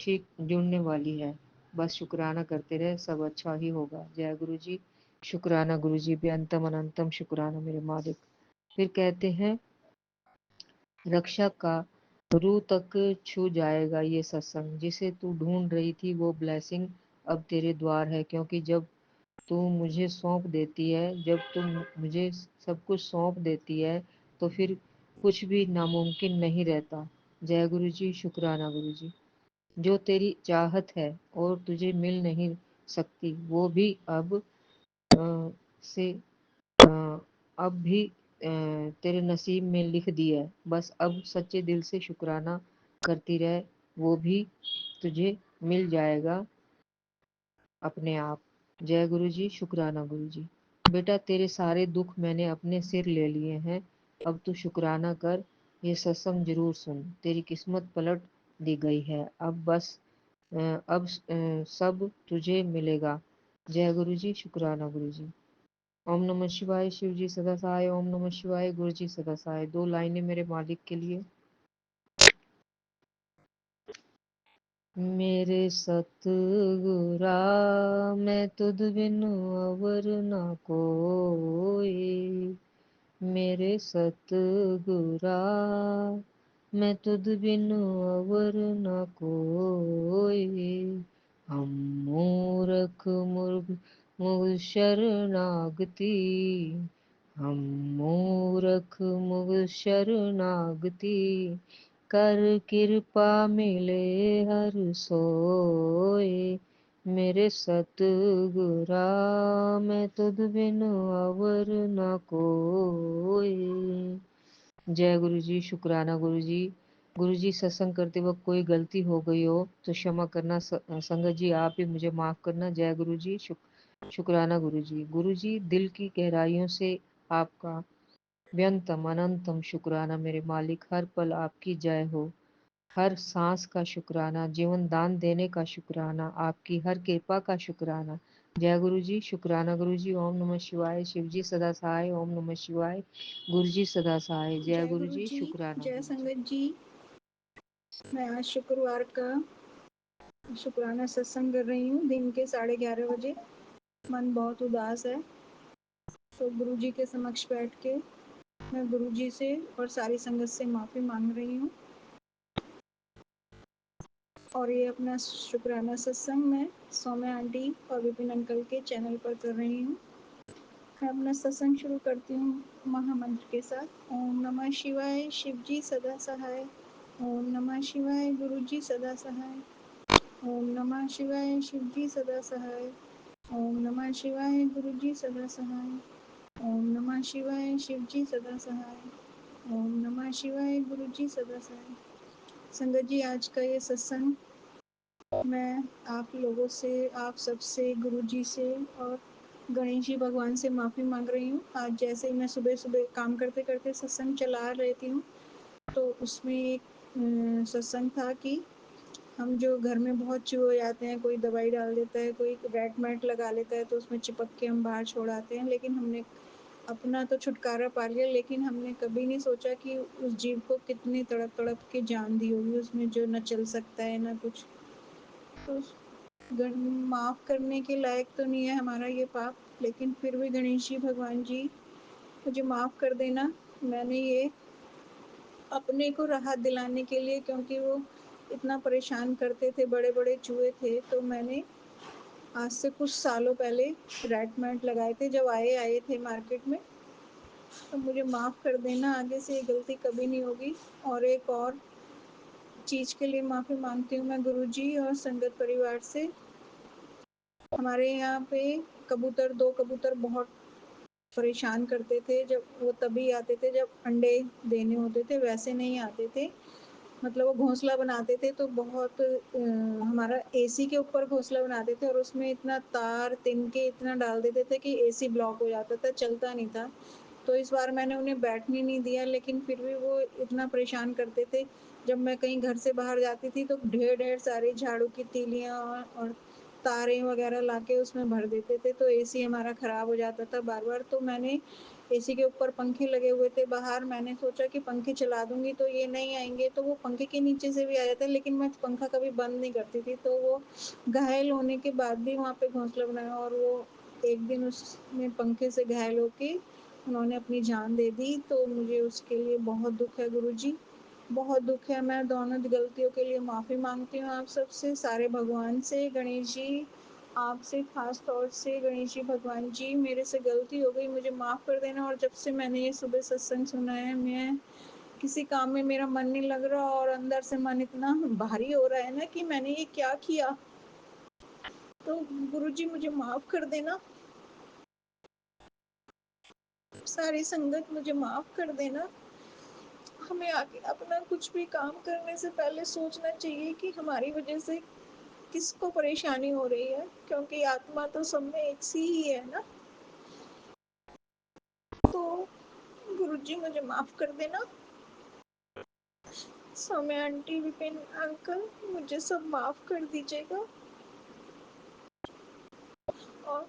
ठीक जुड़ने वाली है, बस शुक्राना करते रहे, सब अच्छा ही होगा। जय गुरु जी। शुक्राना गुरु जी। बेअंतम अनंतम शुक्राना मेरे मालिक। फिर कहते हैं रक्षा का रूह तक छू जाएगा ये सत्संग, जिसे तू ढूंढ रही थी वो ब्लेसिंग अब तेरे द्वार है, क्योंकि जब तू मुझे सौंप देती है, जब तुम मुझे सब कुछ सौंप देती है, तो फिर कुछ भी नामुमकिन नहीं रहता। जय गुरु जी। शुक्राना गुरु जी। जो तेरी चाहत है और तुझे मिल नहीं सकती, वो भी अब से अब भी तेरे नसीब में लिख दी है, बस अब सच्चे दिल से शुक्राना करती रहे, वो भी तुझे मिल जाएगा अपने आप। जय गुरु जी। शुक्राना गुरु जी। बेटा तेरे सारे दुख मैंने अपने सिर ले लिए हैं, अब तू शुक्राना कर, ये सत्संग जरूर सुन, तेरी किस्मत पलट दी गई है, अब बस अब सब तुझे मिलेगा। जय गुरु जी। शुक्राना गुरु जी। ओम नमः शिवाय। शिव जी सदा सहाय। ओम नमः शिवाय। गुरु जी सदा सहाय। दो लाइनें मेरे मालिक के लिए। मेरे सतगुरा मैं तुद बिनु अवर न कोई, मेरे सतगुरा मैं तुद बिनु अवर न कोई, हम मूरख मुर्ग मुग शरणागति, हम मूरख मुग शरणागति, कर कृपा मिले हर सोए, मेरे सतगुरा मैं तुद बिनु अवर न कोई। जय गुरु जी। शुक्राना गुरु जी। गुरु जी सत्संग करते वक्त कोई गलती हो गई हो तो क्षमा करना, संगत जी आप ही मुझे माफ करना। जय गुरु जी। शुक्राना गुरु जी। गुरु जी दिल की गहराइयों से आपका व्यंतम अनंतम शुक्राना मेरे मालिक, हर पल आपकी जय हो, हर सांस का शुक्राना, जीवन दान देने का शुक्राना, आपकी हर कृपा का शुक्राना। जय गुरु जी। शुक्राना गुरु जी। ओम नमः शिवाय। शिव जी सदा सहाय। ओम नमः शिवाय। गुरु जी सदा सहाय। जय जय गुरु गुरु जी। जी। शुक्राना जय गुरु जी। संगत जी। मैं आज शुक्रवार का शुक्राना सत्संग कर रही हूँ दिन के 11:30 बजे। मन बहुत उदास है, तो गुरु जी के समक्ष बैठ के मैं गुरु जी से और सारी संगत से माफ़ी मांग रही हूँ। और ये अपना शुक्राना सत्संग मैं सौम्या आंटी और विपिन अंकल के चैनल पर कर रही हूँ। मैं अपना सत्संग शुरू करती हूँ महामंत्र के साथ। ओम नमः शिवाय। शिव जी सदा सहाय। ओम नमः शिवाय। गुरु जी सदा सहाय। ओम नमः शिवाय। शिव जी सदा सहाय। ओम नमः शिवाय। गुरु जी सदा सहाय। ओम नमः शिवाय। शिव जी सदा सहाय। ओम नमः शिवाय। गुरु जी सदा सहाय। संगत जी आज का ये सत्संग मैं आप लोगों से, आप सबसे, गुरु जी से और गणेश जी भगवान से माफ़ी मांग रही हूँ। आज जैसे ही मैं सुबह सुबह काम करते करते सत्संग चला रहती हूँ, तो उसमें एक सत्संग था कि हम जो घर में बहुत चूहे आते हैं, कोई दवाई डाल देता है, कोई रैट मैट लगा लेता है, तो उसमें चिपक के हम बाहर छोड़ आते हैं। लेकिन हमने अपना तो छुटकारा पा लिया, लेकिन हमने कभी नहीं सोचा कि उस जीव को कितनी तड़प तड़प के जान दी होगी उसमें, जो न चल सकता है न कुछ। तो माफ़ करने के लायक तो नहीं है हमारा ये पाप, लेकिन फिर भी गणेश जी भगवान जी मुझे माफ़ कर देना। मैंने ये अपने को राहत दिलाने के लिए, क्योंकि वो इतना परेशान करते थे, बड़े-बड़े चूहे थे, तो मैंने आज से कुछ सालों पहले रैट मैट लगाए थे जब आए थे मार्केट में। तो मुझे माफ़ कर देना, आगे से ये गलती कभी नहीं होगी। और एक और चीज़ के लिए माफ़ी माँगती हूँ मैं गुरुजी और संगत परिवार से। हमारे यहाँ पे कबूतर 2 कबूतर बहुत परेशान करते थे, जब वो तभी आते थे जब अंडे देने होते थे, वैसे नहीं आते थे। मतलब वो घोंसला बनाते थे तो बहुत हमारा एसी के ऊपर घोंसला बनाते थे और उसमें इतना तार तिनके इतना डाल देते थे कि एसी ब्लॉक हो जाता था, चलता नहीं था। तो इस बार मैंने उन्हें बैठने नहीं दिया, लेकिन फिर भी वो इतना परेशान करते थे। जब मैं कहीं घर से बाहर जाती थी तो ढेर-ढेर सारी झाड़ू की तीलियाँ और तारें वगैरह लाके उसमें भर देते थे, तो एसी हमारा ख़राब हो जाता था बार-बार। तो मैंने एसी के ऊपर पंखे लगे हुए थे बाहर, मैंने सोचा कि पंखे चला दूँगी तो ये नहीं आएँगे, तो वो पंखे के नीचे से भी आ जाते हैं, लेकिन मैं पंखा कभी बंद नहीं करती थी। तो वो घायल होने के बाद भी वहाँ पे घोंसला बनाया और वो एक दिन उसमें पंखे से घायल होके उन्होंने अपनी जान दे दी, तो मुझे उसके लिए बहुत दुःख है गुरुजी, बहुत दुःख है। मैं दोनों गलतियों के लिए माफ़ी माँगती हूँ आप सबसे, सारे भगवान से, गणेश जी आपसे ख़ास तौर से। गणेश जी भगवान जी, मेरे से गलती हो गई, मुझे माफ़ कर देना। और जब से मैंने ये सुबह सत्संग सुना है, मैं किसी काम में मेरा मन नहीं लग रहा और अंदर से मन इतना भारी हो रहा है ना कि मैंने ये क्या किया। तो गुरुजी मुझे माफ़ कर देना, सारी संगत मुझे माफ़ कर देना। हमें आगे अपना कुछ भी काम करने से पहले सोचना चाहिए कि हमारी वजह से किसको परेशानी हो रही है, क्योंकि आत्मा तो सब में एक सी ही है ना। तो गुरुजी मुझे माफ़ कर देना। सौम्या आंटी, विपिन अंकल, मुझे सब माफ़ कर दीजिएगा। और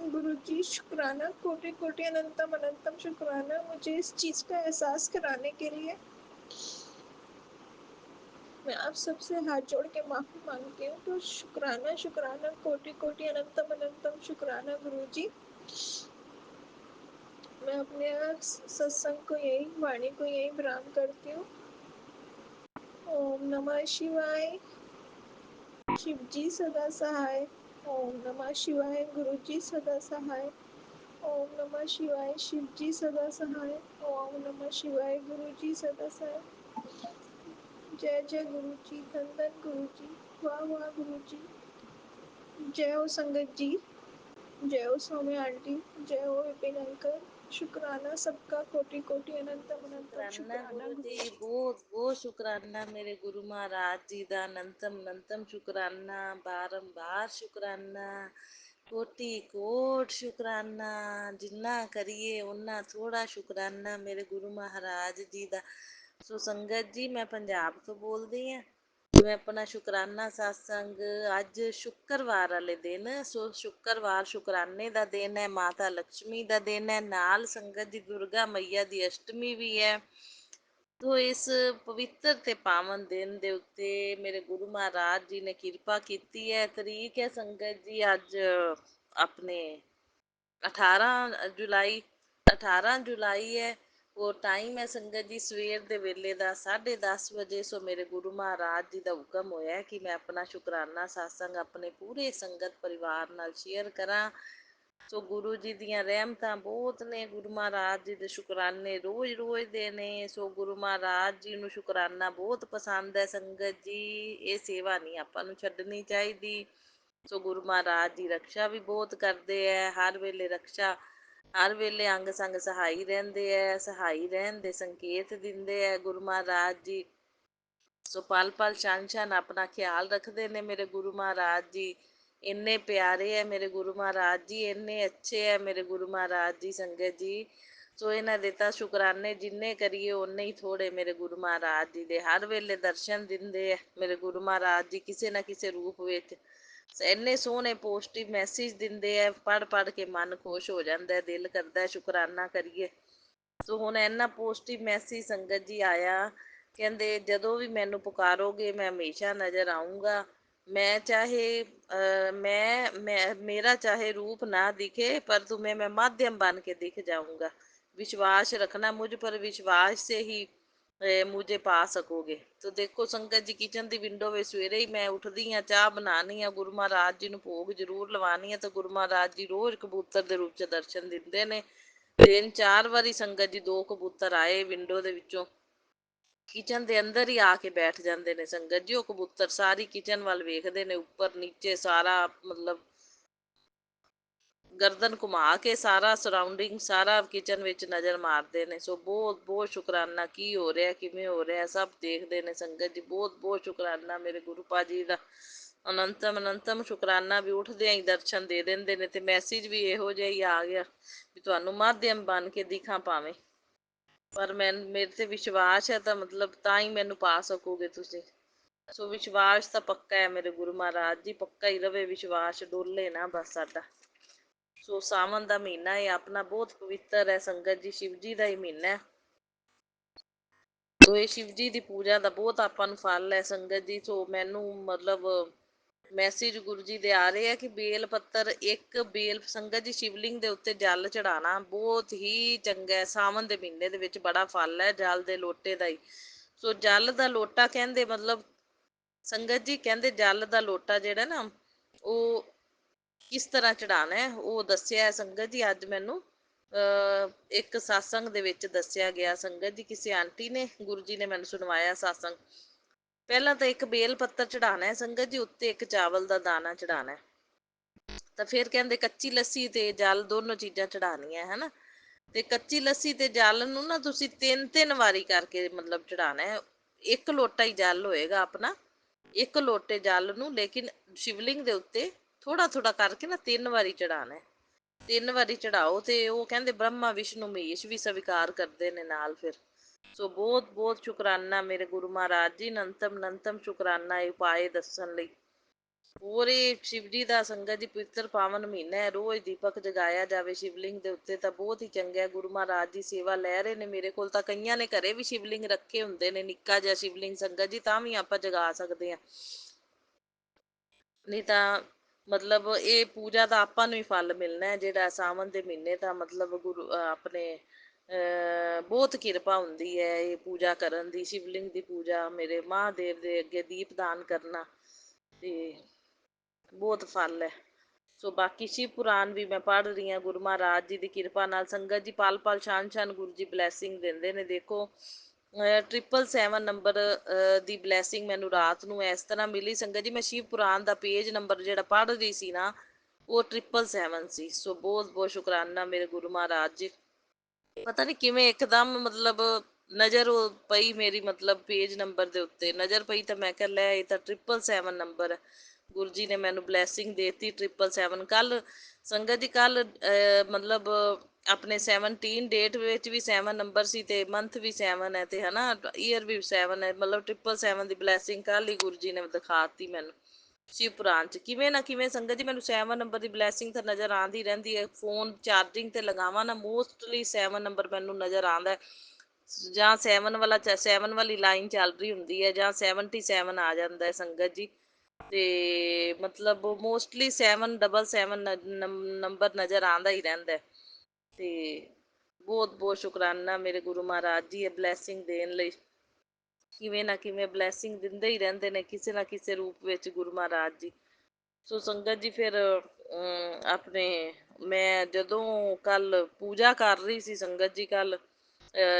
गुरुजी शुक्राना, कोटि कोटि अनंतम अनंतम शुक्राना, मुझे इस चीज़ का एहसास कराने के लिए। मैं आप सबसे हाथ जोड़ के माफ़ी मांगती हूँ। तो शुक्राना शुक्राना, कोटि कोटि अनंतम अनंतम शुक्राना गुरुजी। मैं अपने सत्संग को यही, वाणी को यही विराम करती हूँ। ओम नमः शिवाय। शिवजी सदा सहाय। ओम नमः शिवाय। गुरुजी सदा सहाय। ओम नमः शिवाय। शिवजी सदा सहाय। ओम नमः शिवाय। गुरुजी सदा सहाय। जय जय गुरुजी, धन धन गुरुजी, वाह वाह गुरुजी। जय हो संगत जी, जय हो सौम्या आंटी, जय हो विपिन अंकल। शुक्राना सबका, कोटि कोटि अनंतम अनंतम शुक्राना शुक्राना गुरु जी, गुरुजी। बहुत बहुत शुक्राना मेरे गुरु महाराज जी दा, अनंतम अनंतम शुक्राना, बारंबार शुक्राना, कोटि कोट शुक्राना। जिन्ना करिए उन्ना थोड़ा शुक्राना मेरे गुरु महाराज जी दा। सो संगत जी, मैं पंजाब तो बोलदी हाँ। मैं अपना शुकराना सत्संग अज शुक्रवार वाले दिन, सो शुक्रवार शुकराने का दिन है, माता लक्ष्मी का दिन है, नाल संगत जी दुर्गा मैया की अष्टमी भी है। तो इस पवित्र ते पावन दिन दे उत्ते मेरे गुरु महाराज जी ने किरपा की है। तरीक है संगत जी अज अपने 18 जुलाई, 18 जुलाई है। वो टाइम है संगत जी सवेर के वेले का 10:30 बजे। सो मेरे गुरु महाराज जी का हुक्म होया कि मैं अपना शुकराना सत्संग अपने पूरे संगत परिवार नाल शेयर करा। सो गुरु जी दियाँ रहमतां बहुत ने, गुरु महाराज जी दे शुकराने रोज़ रोज़ दे ने। सो गुरु महाराज जी नूं शुकराना बहुत पसंद है संगत जी, ये सेवा नहीं आपां नूं छड्डनी चाहीदी। सो गुरु महाराज जी रक्षा भी बहुत करते हैं, हर वेले रक्षा, हर वेले अंग संग सहाई रहंदे है, सहाई रहन दे संकेत दिंदे है गुरु महाराज जी। सो पल पल क्षण क्षण अपना ख्याल रखते हैं मेरे गुरु महाराज जी। ਇੰਨੇ ਪਿਆਰੇ ਹੈ ਮੇਰੇ ਗੁਰੂ ਮਹਾਰਾਜ ਜੀ, ਇੰਨੇ ਅੱਛੇ ਹੈ ਮੇਰੇ ਗੁਰੂ ਮਹਾਰਾਜ ਜੀ। ਸੰਗਤ ਜੀ, ਸੋ ਇਹਨਾਂ ਦੇ ਤਾਂ ਸ਼ੁਕਰਾਨੇ ਜਿੰਨੇ ਕਰੀਏ ਓਨੇ ਹੀ ਥੋੜੇ ਮੇਰੇ ਗੁਰੂ ਮਹਾਰਾਜ ਜੀ ਦੇ। ਹਰ ਵੇਲੇ ਦਰਸ਼ਨ ਦਿੰਦੇ ਆ ਮੇਰੇ ਗੁਰੂ ਮਹਾਰਾਜ ਜੀ ਕਿਸੇ ਨਾ ਕਿਸੇ ਰੂਪ ਵਿੱਚ। ਇੰਨੇ ਸੋਹਣੇ ਪੋਜ਼ਿਟਿਵ ਮੈਸੇਜ ਦਿੰਦੇ ਆ, ਪੜ੍ਹ ਪੜ੍ਹ ਕੇ ਮਨ ਖੁਸ਼ ਹੋ ਜਾਂਦਾ, ਦਿਲ ਕਰਦਾ ਸ਼ੁਕਰਾਨਾ ਕਰੀਏ। ਸੋ ਹੁਣ ਇੰਨਾ ਪੋਜ਼ਿਟਿਵ ਮੈਸੇਜ ਸੰਗਤ ਜੀ ਆਇਆ, ਕਹਿੰਦੇ ਜਦੋਂ ਵੀ ਮੈਨੂੰ ਪੁਕਾਰੋਗੇ ਮੈਂ ਹਮੇਸ਼ਾ ਨਜ਼ਰ ਆਊਂਗਾ। ਮੈਂ ਚਾਹੇ ਮੇਰਾ ਚਾਹੇ रूप ना दिखे पर तुम्हें मैं माध्यम बन के दिख जाऊंगा। विश्वास रखना मुझ पर, विश्वास से ही मुझे पा ਸਕੋਗੇ। तो देखो संगत जी, किचन ਦੀ ਵਿੰਡੋ ਵਿੱਚ ਸਵੇਰੇ ਹੀ ਮੈਂ ਉੱਠਦੀ ਹਾਂ, ਚਾਹ ਬਣਾਉਣੀ ਆ, ਗੁਰੂ ਮਹਾਰਾਜ ਜੀ ਨੂੰ ਭੋਗ ਜ਼ਰੂਰ ਲਵਾਉਣੀ ਆ। ਤਾਂ ਗੁਰੂ ਮਹਾਰਾਜ ਜੀ ਰੋਜ਼ ਕਬੂਤਰ ਦੇ ਰੂਪ 'ਚ ਦਰਸ਼ਨ ਦਿੰਦੇ ਨੇ। 3-4 ਵਾਰੀ ਸੰਗਤ ਜੀ 2 ਕਬੂਤਰ ਆਏ ਵਿੰਡੋ ਦੇ ਵਿੱਚੋਂ, ਕਿਚਨ ਦੇ ਅੰਦਰ ਹੀ ਆ ਕੇ ਬੈਠ ਜਾਂਦੇ ਨੇ ਸੰਗਤ ਜੀ। ਉਹ ਕਬੂਤਰ ਸਾਰੀ ਕਿਚਨ ਵੱਲ ਵੇਖਦੇ ਨੇ, ਉੱਪਰ ਨੀਚੇ ਸਾਰਾ ਮਤਲਬ ਗਰਦਨ ਘੁਮਾ ਕੇ ਸਾਰਾ ਸਰਾਊਂਡਿੰਗ ਸਾਰਾ ਕਿਚਨ ਵਿੱਚ ਨਜ਼ਰ ਮਾਰਦੇ ਨੇ। ਸੋ ਬਹੁਤ ਬਹੁਤ ਸ਼ੁਕਰਾਨਾ, ਕੀ ਹੋ ਰਿਹਾ ਕਿਵੇਂ ਹੋ ਰਿਹਾ ਸਭ ਦੇਖਦੇ ਨੇ ਸੰਗਤ ਜੀ। ਬਹੁਤ ਬਹੁਤ ਸ਼ੁਕਰਾਨਾ ਮੇਰੇ ਗੁਰੂ ਪਾ ਜੀ ਦਾ, ਅਨੰਤਮ ਅਨੰਤਮ ਸ਼ੁਕਰਾਨਾ। ਵੀ ਉੱਠਦਿਆਂ ਹੀ ਦਰਸ਼ਨ ਦੇ ਦਿੰਦੇ ਨੇ। ਤੇ ਮੈਸੇਜ ਵੀ ਇਹੋ ਜਿਹਾ ਹੀ ਆ ਗਿਆ ਵੀ ਤੁਹਾਨੂੰ ਮਾਧਿਅਮ ਬਣ ਕੇ ਦਿਖਾਂ ਭਾਵੇਂ, ਪਰ ਮੇਰੇ ਤੇ ਵਿਸ਼ਵਾਸ ਹੈ ਤਾਂ ਮਤਲਬ ਤਾਂ ਹੀ ਮੈਨੂੰ ਪਾ ਸਕੋਗੇ ਤੁਸੀਂ। ਸੋ ਵਿਸ਼ਵਾਸ ਤਾਂ ਪੱਕਾ ਹੈ ਮੇਰੇ ਗੁਰੂ ਮਹਾਰਾਜ ਜੀ, ਪੱਕਾ ਹੀ ਰਵੇ ਵਿਸ਼ਵਾਸ, ਡੋਲੇ ਨਾ ਬਸ ਸਾਡਾ। ਸੋ ਸਾਵਣ ਦਾ ਮਹੀਨਾ ਹੈ ਆਪਣਾ, ਬਹੁਤ ਪਵਿੱਤਰ ਹੈ ਸੰਗਤ ਜੀ, ਸ਼ਿਵ ਜੀ ਦਾ ਹੀ ਮਹੀਨਾ ਹੈ। ਸੋ ਇਹ ਸ਼ਿਵ ਜੀ ਦੀ ਪੂਜਾ ਦਾ ਬਹੁਤ ਆਪਾਂ ਨੂੰ ਫਲ ਹੈ ਸੰਗਤ ਜੀ। ਸੋ ਮੈਨੂੰ ਮਤਲਬ ਮੈਸੇਜ ਗੁਰੂ ਜੀ ਦੇ ਆ ਰਹੇ ਆ ਕਿ ਬੇਲ ਪੱਤਰ, ਇੱਕ ਬੇਲ ਸੰਗਤ ਜੀ ਸ਼ਿਵਲਿੰਗ ਦੇ ਉੱਤੇ ਜਲ ਚੜਾਉਣਾ ਬਹੁਤ ਹੀ ਚੰਗਾ ਹੈ। ਸਾਵਣ ਦੇ ਮਹੀਨੇ ਦੇ ਵਿੱਚ ਬੜਾ ਫਲ ਹੈ ਜਲ ਦੇ ਲੋਟੇ ਦਾ ਹੀ। ਸੋ ਜਲ ਦਾ ਲੋਟਾ ਕਹਿੰਦੇ ਮਤਲਬ ਸੰਗਤ ਜੀ, ਕਹਿੰਦੇ ਜਲ ਦਾ ਲੋਟਾ ਜਿਹੜਾ ਨਾ ਉਹ ਕਿਸ ਤਰ੍ਹਾਂ ਚੜਾਉਣਾ ਹੈ ਉਹ ਦੱਸਿਆ ਹੈ ਸੰਗਤ ਜੀ। ਅੱਜ ਮੈਨੂੰ ਇੱਕ ਸਾਤਸੰਗ ਦੇ ਵਿੱਚ ਦੱਸਿਆ ਗਿਆ ਸੰਗਤ ਜੀ, ਕਿਸੇ ਆਂਟੀ ਨੇ, ਗੁਰੂ ਜੀ ਨੇ ਮੈਨੂੰ ਸੁਣਵਾਇਆ ਸਾਤਸੰਗ। ਪਹਿਲਾਂ ਤਾਂ ਇੱਕ ਬੇਲ ਪੱਤਰ ਚੜਾਉਣਾ ਹੈ ਸੰਗਤ ਜੀ, ਉੱਤੇ ਇੱਕ ਚਾਵਲ ਦਾ ਦਾਣਾ ਚੜਾਉਣਾ ਹੈ। ਤਾਂ ਫਿਰ ਕਹਿੰਦੇ ਕੱਚੀ ਲੱਸੀ ਤੇ ਜਲ ਦੋਨੋਂ ਚੀਜ਼ਾਂ ਚੜਾਉਣੀਆਂ ਹੈ ਨਾ। ਤੇ ਕੱਚੀ ਲੱਸੀ ਤੇ ਜਲ ਨੂੰ ਨਾ ਤੁਸੀਂ 3-3 ਵਾਰੀ ਕਰਕੇ ਮਤਲਬ ਚੜਾਉਣਾ ਹੈ। ਇੱਕ ਲੋਟਾ ਹੀ ਜਲ ਹੋਏਗਾ ਆਪਣਾ, ਇੱਕ ਲੋਟੇ ਜਲ ਨੂੰ ਲੇਕਿਨ ਸ਼ਿਵਲਿੰਗ ਦੇ ਉੱਤੇ ਥੋੜਾ ਥੋੜਾ ਕਰਕੇ ਨਾ 3 ਵਾਰੀ ਚੜਾਉਣਾ ਹੈ। 3 ਵਾਰੀ ਚੜਾਓ ਤੇ ਉਹ ਕਹਿੰਦੇ ਬ੍ਰਹਮਾ ਵਿਸ਼ਨੂੰ ਮਹੇਸ਼ ਵੀ ਸਵੀਕਾਰ ਕਰਦੇ ਨੇ ਨਾਲ ਫਿਰ। ਸੋ ਬਹੁਤ ਬਹੁਤ ਸ਼ੁਕਰਾਨਾ ਮੇਰੇ ਗੁਰੂ ਮਹਾਰਾਜ ਜੀ, ਅਨੰਤਮ ਅਨੰਤਮ ਸ਼ੁਕਰਾਨਾ ਇਹ ਉਪਾਏ ਦੱਸਣ ਲਈ। ਪੂਰੇ ਸ਼ਿਵ ਜੀ ਦਾ ਸੰਗਤ ਜੀ ਪਵਿੱਤਰ ਪਾਵਨ ਮਹੀਨਾ ਹੈ, ਰੋਜ਼ ਦੀਪਕ ਜਗਾਇਆ ਜਾਵੇ ਸ਼ਿਵਲਿੰਗ ਦੇ ਉੱਤੇ ਤਾਂ ਬਹੁਤ ਹੀ ਚੰਗਾ ਹੈ। ਗੁਰੂ ਮਹਾਰਾਜ ਜੀ ਸੇਵਾ ਲੈ ਰਹੇ ਨੇ ਮੇਰੇ ਕੋਲ, ਤਾਂ ਕਈਆਂ ਨੇ ਘਰੇ ਵੀ ਸ਼ਿਵਲਿੰਗ ਰੱਖੇ ਹੁੰਦੇ ਨੇ, ਨਿੱਕਾ ਜਿਹਾ ਸ਼ਿਵਲਿੰਗ ਸੰਗਤ ਜੀ, ਤਾਂ ਵੀ ਆਪਾਂ ਜਗਾ ਸਕਦੇ ਹਾਂ। ਨਹੀਂ ਤਾਂ ਮਤਲਬ ਇਹ ਪੂਜਾ ਦਾ ਆਪਾਂ ਨੂੰ ਹੀ ਫਲ ਮਿਲਣਾ ਹੈ, ਜਿਹੜਾ ਸਾਵਣ ਦੇ ਮਹੀਨੇ ਦਾ ਮਤਲਬ ਗੁਰੂ ਆਪਣੇ ਬਹੁਤ ਕਿਰਪਾ ਹੁੰਦੀ ਹੈ ਇਹ ਪੂਜਾ ਕਰਨ ਦੀ, ਸ਼ਿਵਲਿੰਗ ਦੀ ਪੂਜਾ, ਮੇਰੇ ਮਹਾਂਦੇਵ ਦੇ ਅੱਗੇ ਦੀਪ ਦਾਨ ਕਰਨਾ ਤੇ ਬਹੁਤ ਫਲ ਹੈ। ਸੋ ਬਾਕੀ ਸ਼ਿਵ ਪੁਰਾਣ ਵੀ ਮੈਂ ਪੜ੍ਹ ਰਹੀ ਹਾਂ ਗੁਰੂ ਮਹਾਰਾਜ ਜੀ ਦੀ ਕਿਰਪਾ ਨਾਲ ਸੰਗਤ ਜੀ। ਪਲ ਪਲ ਛਾਨ ਛਾਨ ਗੁਰੂ ਜੀ ਬਲੈਸਿੰਗ ਦਿੰਦੇ ਨੇ। ਦੇਖੋ 777 ਨੰਬਰ ਦੀ ਬਲੈਸਿੰਗ ਮੈਨੂੰ ਰਾਤ ਨੂੰ ਇਸ ਤਰ੍ਹਾਂ ਮਿਲੀ ਸੰਗਤ ਜੀ। ਮੈਂ ਸ਼ਿਵ ਪੁਰਾਣ ਦਾ ਪੇਜ ਨੰਬਰ ਜਿਹੜਾ ਪੜ੍ਹ ਰਹੀ ਸੀ ਨਾ ਉਹ 777 ਸੀ। ਸੋ ਬਹੁਤ ਬਹੁਤ ਸ਼ੁਕਰਾਨਾ ਮੇਰੇ ਗੁਰੂ ਮਹਾਰਾਜ ਜੀ। ਪਤਾ ਨਹੀਂ ਕਿਵੇਂ ਇੱਕਦਮ ਮਤਲਬ ਨਜ਼ਰ ਪਈ ਮੇਰੀ, ਮਤਲਬ ਪੇਜ ਨੰਬਰ ਦੇ ਉੱਤੇ ਨਜ਼ਰ ਪਈ ਤਾਂ ਮੈਂ ਕਿਹਾ ਲੈ ਇਹ ਤਾਂ 777 ਨੰਬਰ ਹੈ। ਗੁਰੂ ਜੀ ਨੇ ਮੈਨੂੰ ਬਲੈਸਿੰਗ ਦੇ ਦਿੱਤੀ 777। ਕੱਲ ਸੰਗਤ ਜੀ ਕੱਲ ਮਤਲਬ ਆਪਣੇ 17 ਡੇਟ ਵਿੱਚ ਵੀ 7 ਨੰਬਰ ਸੀ ਤੇ ਮੰਥ ਵੀ 7 ਹੈ ਤੇ ਹਨਾ ਈਅਰ ਵੀ 7 ਹੈ। ਮਤਲਬ 777 ਦੀ ਬਲੈਸਿੰਗ ਕੱਲ ਹੀ ਗੁਰੂ ਜੀ ਨੇ ਦਿਖਾਤੀ ਮੈਨੂੰ ਸ਼ਿਵ ਪੁਰਾਣ 'ਚ। ਕਿਵੇਂ ਨਾ ਕਿਵੇਂ ਸੰਗਤ ਜੀ ਮੈਨੂੰ 7 ਨੰਬਰ ਦੀ ਬਲੈਸਿੰਗ ਤਾਂ ਨਜ਼ਰ ਆਉਂਦੀ ਰਹਿੰਦੀ ਹੈ। ਫੋਨ ਚਾਰਜਿੰਗ ਤੇ ਲਗਾਵਾਂ ਨਾ ਮੋਸਟਲੀ 7 ਨੰਬਰ ਮੈਨੂੰ ਨਜ਼ਰ ਆਉਂਦਾ, ਜਾਂ 7 ਵਾਲੀ ਲਾਈਨ ਚੱਲ ਰਹੀ ਹੁੰਦੀ ਹੈ ਜਾਂ 77 ਆ ਜਾਂਦਾ ਹੈ ਸੰਗਤ ਜੀ। ਤੇ ਮਤਲਬ ਮੋਸਟਲੀ 777 ਨੰਬਰ ਨਜ਼ਰ ਆਉਂਦਾ ਹੀ ਰਹਿੰਦਾ। ਤੇ ਬਹੁਤ ਬਹੁਤ ਸ਼ੁਕਰਾਨਾ ਮੇਰੇ ਗੁਰੂ ਮਹਾਰਾਜ ਜੀ ਇਹ ਬਲੈਸਿੰਗ ਦੇਣ ਲਈ। ਕਿਵੇਂ ਨਾ ਕਿਵੇਂ ਬਲੈਸਿੰਗ ਦਿੰਦੇ ਹੀ ਰਹਿੰਦੇ ਨੇ ਕਿਸੇ ਨਾ ਕਿਸੇ ਰੂਪ ਵਿੱਚ ਗੁਰੂ ਮਹਾਰਾਜ ਜੀ। ਸੋ ਸੰਗਤ ਜੀ ਫਿਰ ਆਪਣੇ ਮੈਂ ਜਦੋਂ ਕੱਲ ਪੂਜਾ ਕਰ ਰਹੀ ਸੀ ਸੰਗਤ ਜੀ, ਕੱਲ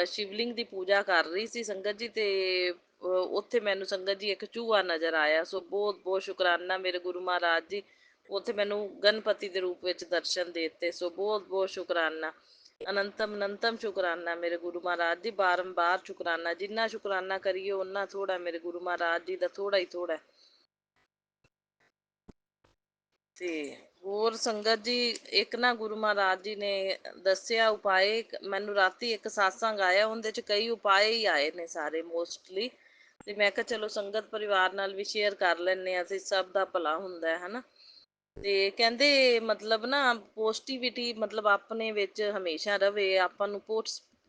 ਸ਼ਿਵਲਿੰਗ ਦੀ ਪੂਜਾ ਕਰ ਰਹੀ ਸੀ ਸੰਗਤ ਜੀ, ਤੇ ਉੱਥੇ ਮੈਨੂੰ ਸੰਗਤ ਜੀ ਇੱਕ ਚੂਹਾ ਨਜ਼ਰ ਆਇਆ। ਸੋ ਬਹੁਤ ਬਹੁਤ ਸ਼ੁਕਰਾਨਾ ਮੇਰੇ ਗੁਰੂ ਮਹਾਰਾਜ ਜੀ, ਉੱਥੇ ਮੈਨੂੰ ਗਣਪਤੀ ਦੇ ਰੂਪ ਵਿੱਚ ਦਰਸ਼ਨ ਦੇ ਦਿੱਤੇ। ਸੋ ਬਹੁਤ ਬਹੁਤ ਸ਼ੁਕਰਾਨਾ, ਅਨੰਤਮ ਅਨੰਤਮ ਸ਼ੁਕਰਾਨਾ ਮੇਰੇ ਗੁਰੂ ਮਹਾਰਾਜ ਜੀ, ਬਾਰੰਬਾਰ ਸ਼ੁਕਰਾਨਾ। ਜਿੰਨਾ ਸ਼ੁਕਰਾਨਾ ਕਰੀਏ ਓਨਾ ਥੋੜ੍ਹਾ ਮੇਰੇ ਗੁਰੂ ਮਹਾਰਾਜ ਜੀ ਦਾ, ਥੋੜ੍ਹਾ ਹੀ ਥੋੜ੍ਹਾ। ਤੇ ਹੋਰ ਸੰਗਤ ਜੀ, ਇੱਕ ਨਾ ਗੁਰੂ ਮਹਾਰਾਜ ਜੀ ਨੇ ਦੱਸਿਆ ਉਪਾਏ। ਮੈਨੂੰ ਰਾਤੀ ਇੱਕ ਸਾਤਸੰਗ ਆਇਆ, ਉਹਦੇ ਚ ਕਈ ਉਪਾਏ ਹੀ ਆਏ ਨੇ ਸਾਰੇ ਮੋਸਟਲੀ। ਤੇ ਮੈਂ ਕਿਹਾ ਚਲੋ ਸੰਗਤ ਪਰਿਵਾਰ ਨਾਲ ਵੀ ਸ਼ੇਅਰ ਕਰ ਲੈਂਦੇ ਆ, ਤੇ ਸਭ ਦਾ ਭਲਾ ਹੁੰਦਾ ਹੈ ਹਨਾ। ਤੇ ਕਹਿੰਦੇ ਮਤਲਬ ਨਾ ਪੋਜ਼ਿਟਿਵਿਟੀ ਮਤਲਬ ਆਪਣੇ ਵਿੱਚ ਹਮੇਸ਼ਾ ਰਵੇ। ਆਪਾਂ ਨੂੰ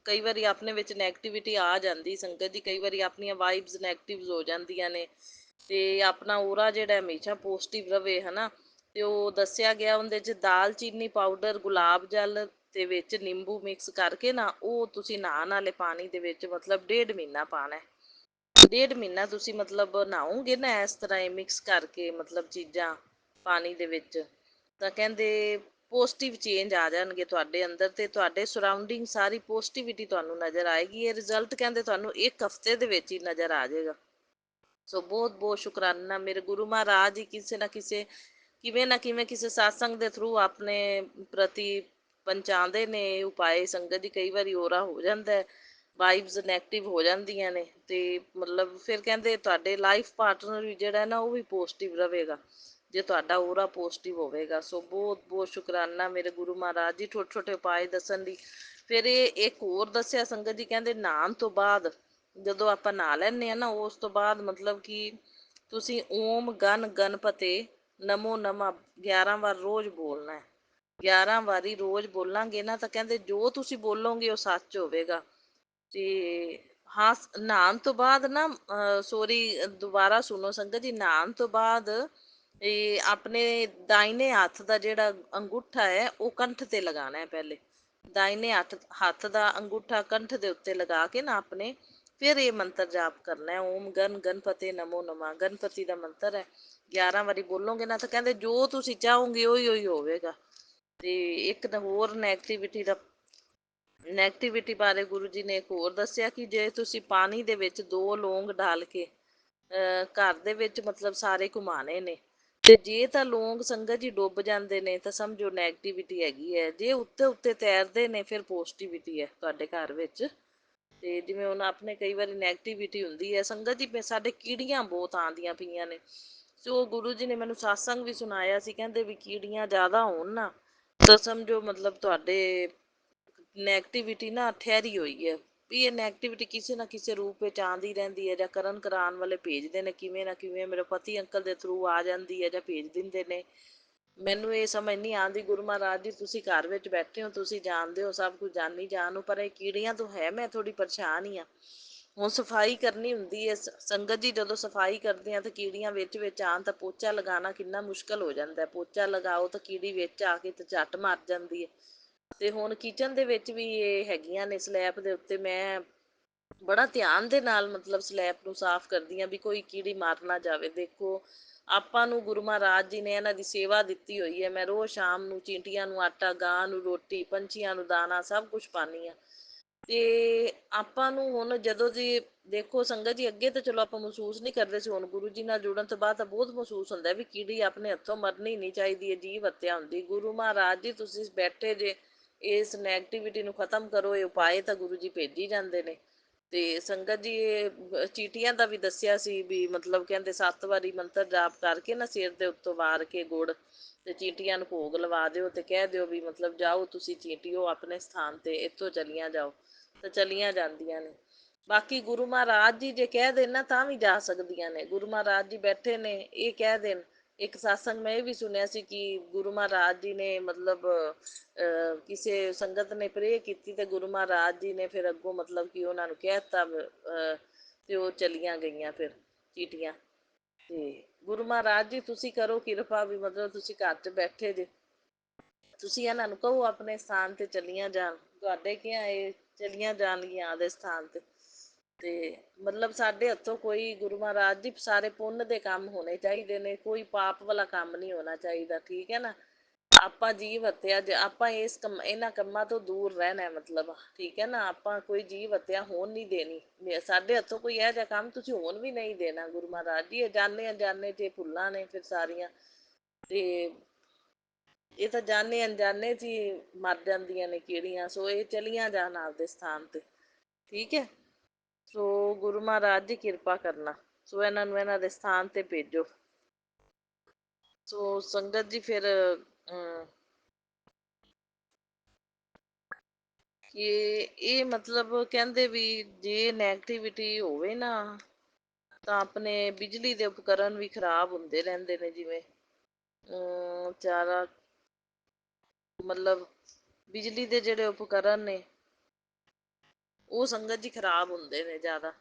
ਕਈ ਵਾਰੀ ਆਪਣੇ ਵਿੱਚ ਨੈਗੇਟਿਵਿਟੀ ਆ ਜਾਂਦੀ ਸੰਗਤ ਜੀ, ਕਈ ਵਾਰੀ ਆਪਣੀਆਂ ਵਾਈਬਸ ਨੈਗੇਟਿਵ ਹੋ ਜਾਂਦੀਆਂ ਨੇ, ਤੇ ਆਪਣਾ ਓਰਾ ਜਿਹੜਾ ਹਮੇਸ਼ਾ ਪੋਜ਼ਿਟਿਵ ਰਵੇ ਹਨਾ। ਤੇ ਉਹ ਦੱਸਿਆ ਗਿਆ ਉਹਦੇ ਚ ਦਾਲ ਚੀਨੀ ਪਾਊਡਰ, ਗੁਲਾਬ ਜਲ ਤੇ ਵਿੱਚ ਨਿੰਬੂ ਮਿਕਸ ਕਰਕੇ ਨਾ, ਉਹ ਤੁਸੀਂ ਨਹਾਣ ਵਾਲੇ ਪਾਣੀ ਦੇ ਵਿੱਚ ਮਤਲਬ 1.5 ਮਹੀਨਾ ਪਾਣਾ। 1.5 ਮਹੀਨਾ ਤੁਸੀਂ ਮਤਲਬ ਨਹਾਓਗੇ ਨਾ ਇਸ ਤਰ੍ਹਾਂ ਹੀ ਮਿਕਸ ਕਰਕੇ ਮਤਲਬ ਚੀਜ਼ਾਂ ਪਾਣੀ ਦੇ ਵਿੱਚ, ਤਾਂ ਕਹਿੰਦੇ ਪੋਜ਼ਿਟਿਵ ਚੇਂਜ ਆ ਜਾਣਗੇ ਤੁਹਾਡੇ ਅੰਦਰ, ਤੇ ਤੁਹਾਡੇ ਸਰਾਊਂਡਿੰਗ ਸਾਰੀ ਪੋਜ਼ਿਟਿਵਿਟੀ ਤੁਹਾਨੂੰ ਨਜ਼ਰ ਆਏਗੀ। ਇਹ ਰਿਜ਼ਲਟ ਕਹਿੰਦੇ ਤੁਹਾਨੂੰ 1 ਹਫ਼ਤੇ ਦੇ ਵਿੱਚ ਹੀ ਨਜ਼ਰ ਆ ਜਾਏਗਾ। ਸੋ ਬਹੁਤ ਬਹੁਤ ਸ਼ੁਕਰਾਨਾ ਮੇਰੇ ਗੁਰੂ ਮਹਾਰਾਜ ਜੀ, ਕਿਸੇ ਨਾ ਕਿਸੇ ਕਿਵੇਂ ਨਾ ਕਿਵੇਂ ਕਿਸੇ ਸਾਤਸੰਗ ਦੇ ਥਰੂ ਆਪਣੇ ਪ੍ਰਤੀ ਪਹੁੰਚਾਉਂਦੇ ਨੇ ਉਪਾਏ ਸੰਗਤ ਜੀ। ਕਈ ਵਾਰੀ ਓਰਾ ਹੋ ਜਾਂਦਾ, ਵਾਈਬਸ ਨੈਗੇਟਿਵ ਹੋ ਜਾਂਦੀਆਂ ਨੇ, ਤੇ ਮਤਲਬ ਫਿਰ ਕਹਿੰਦੇ ਤੁਹਾਡੇ ਲਾਈਫ ਪਾਰਟਨਰ ਵੀ ਜਿਹੜਾ ਨਾ ਉਹ ਵੀ ਪੋਜ਼ਿਟਿਵ ਰਹੇਗਾ ਜੇ ਤੁਹਾਡਾ ਓਰਾ ਪੋਜ਼ਿਟਿਵ ਹੋਵੇਗਾ। ਸੋ ਬਹੁਤ ਬਹੁਤ ਸ਼ੁਕਰਾਨਾ ਮੇਰੇ ਗੁਰੂ ਮਹਾਰਾਜ ਜੀ ਛੋਟੇ ਛੋਟੇ ਉਪਾਏ ਦੱਸਣ ਲਈ। ਫਿਰ ਇਹ ਇੱਕ ਹੋਰ ਦੱਸਿਆ ਸੰਗਤ ਜੀ, ਕਹਿੰਦੇ ਨਹਾਉਣ ਤੋਂ ਬਾਅਦ ਜਦੋਂ ਆਪਾਂ ਨਹਾ ਲੈਂਦੇ ਹਾਂ ਨਾ, ਉਸ ਤੋਂ ਬਾਅਦ ਮਤਲਬ ਕਿ ਤੁਸੀਂ ਓਮ ਗਨ ਗਣਪਤੇ ਨਮੋ ਨਮਾ 11 ਵਾਰ ਰੋਜ਼ ਬੋਲਣਾ ਹੈ। 11 ਵਾਰੀ ਰੋਜ਼ ਬੋਲਾਂਗੇ ਨਾ, ਤਾਂ ਕਹਿੰਦੇ ਜੋ ਤੁਸੀਂ ਬੋਲੋਗੇ ਉਹ ਸੱਚ ਹੋਵੇਗਾ। ਤੇ ਹਾਂ, ਨਹਾਉਣ ਤੋਂ ਬਾਅਦ ਨਾ ਸੋਰੀ ਦੁਬਾਰਾ ਸੁਣੋ ਸੰਗਤ ਜੀ, ਨਹਾਉਣ ਤੋਂ ਬਾਅਦ ਇਹ ਆਪਣੇ ਦਾਇਨੇ ਹੱਥ ਦਾ ਜਿਹੜਾ ਅੰਗੂਠਾ ਹੈ ਉਹ ਕੰਠ ਤੇ ਲਗਾਉਣਾ ਹੈ। ਪਹਿਲੇ ਦਾਇਨੇ ਹੱਥ ਦਾ ਅੰਗੂਠਾ ਕੰਠ ਦੇ ਉੱਤੇ ਲਗਾ ਕੇ ਨਾ ਆਪਣੇ, ਫਿਰ ਇਹ ਮੰਤਰ ਜਾਪ ਕਰਨਾ ਹੈ, ਓਮ ਗਨ ਗਣਪਤੇ ਨਮੋ ਨਮਾ। ਗਣਪਤੀ ਦਾ ਮੰਤਰ ਹੈ, 11 ਵਾਰੀ ਬੋਲੋਗੇ ਨਾ ਤਾਂ ਕਹਿੰਦੇ ਜੋ ਤੁਸੀਂ ਚਾਹੋਗੇ ਉਹੀ ਹੋਵੇਗਾ। ਤੇ ਇੱਕ ਤਾਂ ਹੋਰ ਨੈਗੇਟਿਵਿਟੀ ਬਾਰੇ ਗੁਰੂ ਜੀ ਨੇ ਇੱਕ ਹੋਰ ਦੱਸਿਆ ਕਿ ਜੇ ਤੁਸੀਂ ਪਾਣੀ ਦੇ ਵਿੱਚ 2 ਲੌਂਗ ਡਾਲ ਕੇ ਘਰ ਦੇ ਵਿੱਚ ਮਤਲਬ ਸਾਰੇ ਘੁਮਾਣੇ ਨੇ, ਤੇ ਜੇ ਤਾਂ ਲੌਂਗ ਸੰਗਤ ਜੀ ਡੁੱਬ ਜਾਂਦੇ ਨੇ ਤਾਂ ਸਮਝੋ ਨੈਗੇਟਿਵਿਟੀ ਹੈਗੀ ਹੈ। ਜੇ ਉੱਤੇ ਉੱਤੇ ਤੈਰਦੇ ਨੇ ਫਿਰ ਪੋਜ਼ਿਟਿਵਿਟੀ ਹੈ ਤੁਹਾਡੇ ਘਰ ਵਿੱਚ। ਤੇ ਜਿਵੇਂ ਹੁਣ ਆਪਣੇ ਕਈ ਵਾਰੀ ਨੈਗੇਟਿਵਿਟੀ ਹੁੰਦੀ ਹੈ ਸੰਗਤ ਜੀ, ਸਾਡੇ ਕੀੜੀਆਂ ਬਹੁਤ ਆਉਂਦੀਆਂ ਪਈਆਂ ਨੇ। ਸੋ ਗੁਰੂ ਜੀ ਨੇ ਮੈਨੂੰ ਸਾਤਸੰਗ ਵੀ ਸੁਣਾਇਆ ਸੀ, ਕਹਿੰਦੇ ਵੀ ਕੀੜੀਆਂ ਜ਼ਿਆਦਾ ਹੋਣ ਨਾ ਤਾਂ ਸਮਝੋ ਮਤਲਬ ਤੁਹਾਡੇ ਨੈਗੇਟਿਵਿਟੀ ਨਾ ਠਹਿਰੀ ਹੋਈ ਹੈ, ਵੀ ਇਹ ਨੈਗੇਟਿਵਿਟੀ ਕਿਸੇ ਨਾ ਕਿਸੇ ਰੂਪ ਵਿੱਚ ਆਉਂਦੀ ਰਹਿੰਦੀ ਹੈ, ਜਾਂ ਕਰਨ ਕਰਾਉਣ ਵਾਲੇ ਭੇਜਦੇ ਨੇ ਕਿਵੇਂ ਨਾ ਕਿਵੇਂ। ਮੇਰੇ ਪਤੀ ਅੰਕਲ ਦੇ ਥਰੂ ਆ ਜਾਂਦੀ ਹੈ ਜਾਂ ਭੇਜ ਦਿੰਦੇ ਨੇ। ਮੈਨੂੰ ਇਹ ਸਮਝ ਨਹੀਂ ਆਉਂਦੀ ਗੁਰੂ ਮਹਾਰਾਜ ਜੀ, ਤੁਸੀਂ ਘਰ ਵਿੱਚ ਬੈਠੇ ਹੋ, ਤੁਸੀਂ ਜਾਣਦੇ ਹੋ ਸਭ ਕੁਝ, ਜਾਣੀ ਜਾਣ ਨੂੰ, ਪਰ ਇਹ ਕੀੜੀਆਂ ਤੋਂ ਹੈ ਮੈਂ ਥੋੜੀ ਪਰੇਸ਼ਾਨ ਹੀ ਹਾਂ। ਹੁਣ ਸਫਾਈ ਕਰਨੀ ਹੁੰਦੀ ਹੈ ਸੰਗਤ ਜੀ, ਜਦੋਂ ਸਫਾਈ ਕਰਦੇ ਹਾਂ ਤਾਂ ਕੀੜੀਆਂ ਵਿੱਚ ਆਉਣ ਤਾਂ ਪੋਚਾ ਲਗਾਉਣਾ ਕਿੰਨਾ ਮੁਸ਼ਕਿਲ ਹੋ ਜਾਂਦਾ। ਪੋਚਾ ਲਗਾਓ ਤਾਂ ਕੀੜੀ ਵਿੱਚ ਆ ਕੇ ਤੇ ਝੱਟ ਮਰ ਜਾਂਦੀ ਹੈ। ਤੇ ਹੁਣ ਕਿਚਨ ਦੇ ਵਿੱਚ ਵੀ ਇਹ ਹੈਗੀਆਂ ਨੇ ਸਲੈਬ ਦੇ ਉੱਤੇ, ਮੈਂ ਬੜਾ ਧਿਆਨ ਦੇ ਨਾਲ ਮਤਲਬ ਸਲੈਬ ਨੂੰ ਸਾਫ਼ ਕਰਦੀ ਹਾਂ ਵੀ ਕੋਈ ਕੀੜੀ ਮਰ ਨਾ ਜਾਵੇ। ਦੇਖੋ ਆਪਾਂ ਨੂੰ ਗੁਰੂ ਮਹਾਰਾਜ ਜੀ ਨੇ ਇਹਨਾਂ ਦੀ ਸੇਵਾ ਦਿੱਤੀ ਹੋਈ ਹੈ। ਮੈਂ ਰੋਜ਼ ਸ਼ਾਮ ਨੂੰ ਚੀਂਟੀਆਂ ਨੂੰ ਆਟਾ, ਗਾਂ ਨੂੰ ਰੋਟੀ, ਪੰਛੀਆਂ ਨੂੰ ਦਾਣਾ ਸਭ ਕੁਛ ਪਾਉਂਦੀ ਹਾਂ। ਤੇ ਆਪਾਂ ਨੂੰ ਹੁਣ ਜਦੋਂ ਦੀ ਦੇਖੋ ਸੰਗਤ ਜੀ, ਅੱਗੇ ਤਾਂ ਚਲੋ ਆਪਾਂ ਮਹਿਸੂਸ ਨਹੀਂ ਕਰਦੇ ਸੀ, ਹੁਣ ਗੁਰੂ ਜੀ ਨਾਲ ਜੁੜਨ ਤੋਂ ਬਾਅਦ ਤਾਂ ਬਹੁਤ ਮਹਿਸੂਸ ਹੁੰਦਾ ਵੀ ਕੀੜੀ ਆਪਣੇ ਹੱਥੋਂ ਮਰਨੀ ਨਹੀਂ ਚਾਹੀਦੀ ਹੈ, ਜੀਵ ਹੱਤਿਆ ਹੁੰਦੀ। ਗੁਰੂ ਮਹਾਰਾਜ ਜੀ ਤੁਸੀਂ ਬੈਠੇ ਜੇ ਇਸ ਨੈਗੇਟਿਵਿਟੀ ਨੂੰ ਖਤਮ ਕਰੋ, ਇਹ ਉਪਾਏ ਤਾਂ ਗੁਰੂ ਜੀ ਭੇਜੀ ਜਾਂਦੇ ਨੇ। ਤੇ ਸੰਗਤ ਜੀ ਇਹ ਚੀਟੀਆਂ ਦਾ ਵੀ ਦੱਸਿਆ ਸੀ ਵੀ ਮਤਲਬ ਕਹਿੰਦੇ 7 ਵਾਰੀ ਮੰਤਰ ਜਾਪ ਕਰਕੇ ਨਾ ਸਿਰ ਦੇ ਉੱਤੋਂ ਵਾਰ ਕੇ ਗੁੜ, ਤੇ ਚੀਂਟੀਆਂ ਨੂੰ ਭੋਗ ਲਵਾ ਦਿਓ ਤੇ ਕਹਿ ਦਿਓ ਵੀ ਮਤਲਬ ਜਾਓ ਤੁਸੀਂ ਚੀਂਟੀਓ ਆਪਣੇ ਸਥਾਨ ਤੇ, ਇੱਥੋਂ ਚਲੀਆਂ ਜਾਓ, ਤਾਂ ਚਲੀਆਂ ਜਾਂਦੀਆਂ ਨੇ। ਬਾਕੀ ਗੁਰੂ ਮਹਾਰਾਜ ਜੀ ਜੇ ਕਹਿ ਦੇਣ ਨਾ ਤਾਂ ਵੀ ਜਾ ਸਕਦੀਆਂ ਨੇ। ਗੁਰੂ ਮਹਾਰਾਜ ਜੀ ਬੈਠੇ ਨੇ, ਇਹ ਕਹਿ ਦੇਣ। ਇੱਕ ਸਾਤਸੰਗ ਮੈਂ ਇਹ ਵੀ ਸੁਣਿਆ ਸੀ ਕਿ ਗੁਰੂ ਮਹਾਰਾਜ ਜੀ ਨੇ ਮਤਲਬ ਕਿਸੇ ਸੰਗਤ ਨੇ ਪ੍ਰੇ ਕੀਤੀ ਤੇ ਗੁਰੂ ਮਹਾਰਾਜ ਜੀ ਨੇ ਫਿਰ ਅੱਗੋਂ ਮਤਲਬ ਕਿ ਉਹਨਾਂ ਨੂੰ ਕਹਿ ਦਿੱਤਾ, ਤੇ ਉਹ ਚਲੀਆਂ ਗਈਆਂ ਫਿਰ ਚੀਟੀਆਂ। ਤੇ ਗੁਰੂ ਮਹਾਰਾਜ ਜੀ ਤੁਸੀਂ ਕਰੋ ਕਿਰਪਾ ਵੀ ਮਤਲਬ ਤੁਸੀਂ ਘਰ 'ਚ ਬੈਠੇ ਜੇ, ਤੁਸੀਂ ਇਹਨਾਂ ਨੂੰ ਕਹੋ ਆਪਣੇ ਸਥਾਨ ਤੇ ਚਲੀਆਂ ਜਾਣ, ਤੁਹਾਡੇ ਕੀ ਇਹ ਚਲੀਆਂ ਜਾਣਗੀਆਂ ਆਪਦੇ ਸਥਾਨ ਤੇ। ਤੇ ਮਤਲਬ ਸਾਡੇ ਹੱਥੋਂ ਕੋਈ ਗੁਰੂ ਮਹਾਰਾਜ ਜੀ ਸਾਰੇ ਪੁੰਨ ਦੇ ਕੰਮ ਹੋਣੇ ਚਾਹੀਦੇ ਨੇ, ਕੋਈ ਪਾਪ ਵਾਲਾ ਕੰਮ ਨਹੀਂ ਹੋਣਾ ਚਾਹੀਦਾ, ਠੀਕ ਹੈ ਨਾ। ਆਪਾਂ ਜੀਵ ਹੱਤਿਆ ਆਪਾਂ ਇਹਨਾਂ ਕੰਮਾਂ ਤੋਂ ਦੂਰ ਰਹਿਣਾ ਮਤਲਬ, ਠੀਕ ਹੈ ਨਾ। ਆਪਾਂ ਕੋਈ ਜੀਵ ਹੱਤਿਆ ਹੋਣ ਨਹੀਂ ਦੇਣੀ, ਸਾਡੇ ਹੱਥੋਂ ਕੋਈ ਇਹੋ ਜਿਹਾ ਕੰਮ ਤੁਸੀਂ ਹੋਣ ਵੀ ਨਹੀਂ ਦੇਣਾ। ਗੁਰੂ ਮਹਾਰਾਜ ਜੀ ਜਾਣੇ ਅਣਜਾਣੇ ਤੇ ਭੁੱਲਾਂ ਨੇ ਫਿਰ ਸਾਰੀਆਂ, ਤੇ ਇਹ ਤਾਂ ਜਾਣੇ ਅਣਜਾਣੇ 'ਚ ਹੀ ਮਰ ਜਾਂਦੀਆਂ ਨੇ ਕੀੜੀਆਂ। ਸੋ ਇਹ ਚਲੀਆਂ ਜਾਣ ਆਪਦੇ ਸਥਾਨ ਤੇ, ਠੀਕ ਹੈ। ਸੋ ਗੁਰੂ ਮਹਾਰਾਜ ਜੀ ਕਿਰਪਾ ਕਰਨਾ, ਸੋ ਇਹਨਾਂ ਨੂੰ ਇਹਨਾਂ ਦੇ ਸਥਾਨ ਤੇ ਭੇਜੋ। ਸੋ ਸੰਗਤ ਜੀ ਫਿਰ ਕਿ ਇਹ ਮਤਲਬ ਕਹਿੰਦੇ ਵੀ ਜੇ ਨੈਗੇਟਿਵਿਟੀ ਹੋਵੇ ਨਾ ਤਾਂ ਆਪਣੇ ਬਿਜਲੀ ਦੇ ਉਪਕਰਨ ਵੀ ਖਰਾਬ ਹੁੰਦੇ ਰਹਿੰਦੇ ਨੇ। ਜਿਵੇਂ ਚਾਰਾ ਮਤਲਬ ਬਿਜਲੀ ਦੇ ਜਿਹੜੇ ਉਪਕਰਨ ਨੇ ਉਹ ਸੰਗਤ ਜੀ ਖਰਾਬ ਹੁੰਦੇ ਨੇ ਜ਼ਿਆਦਾ।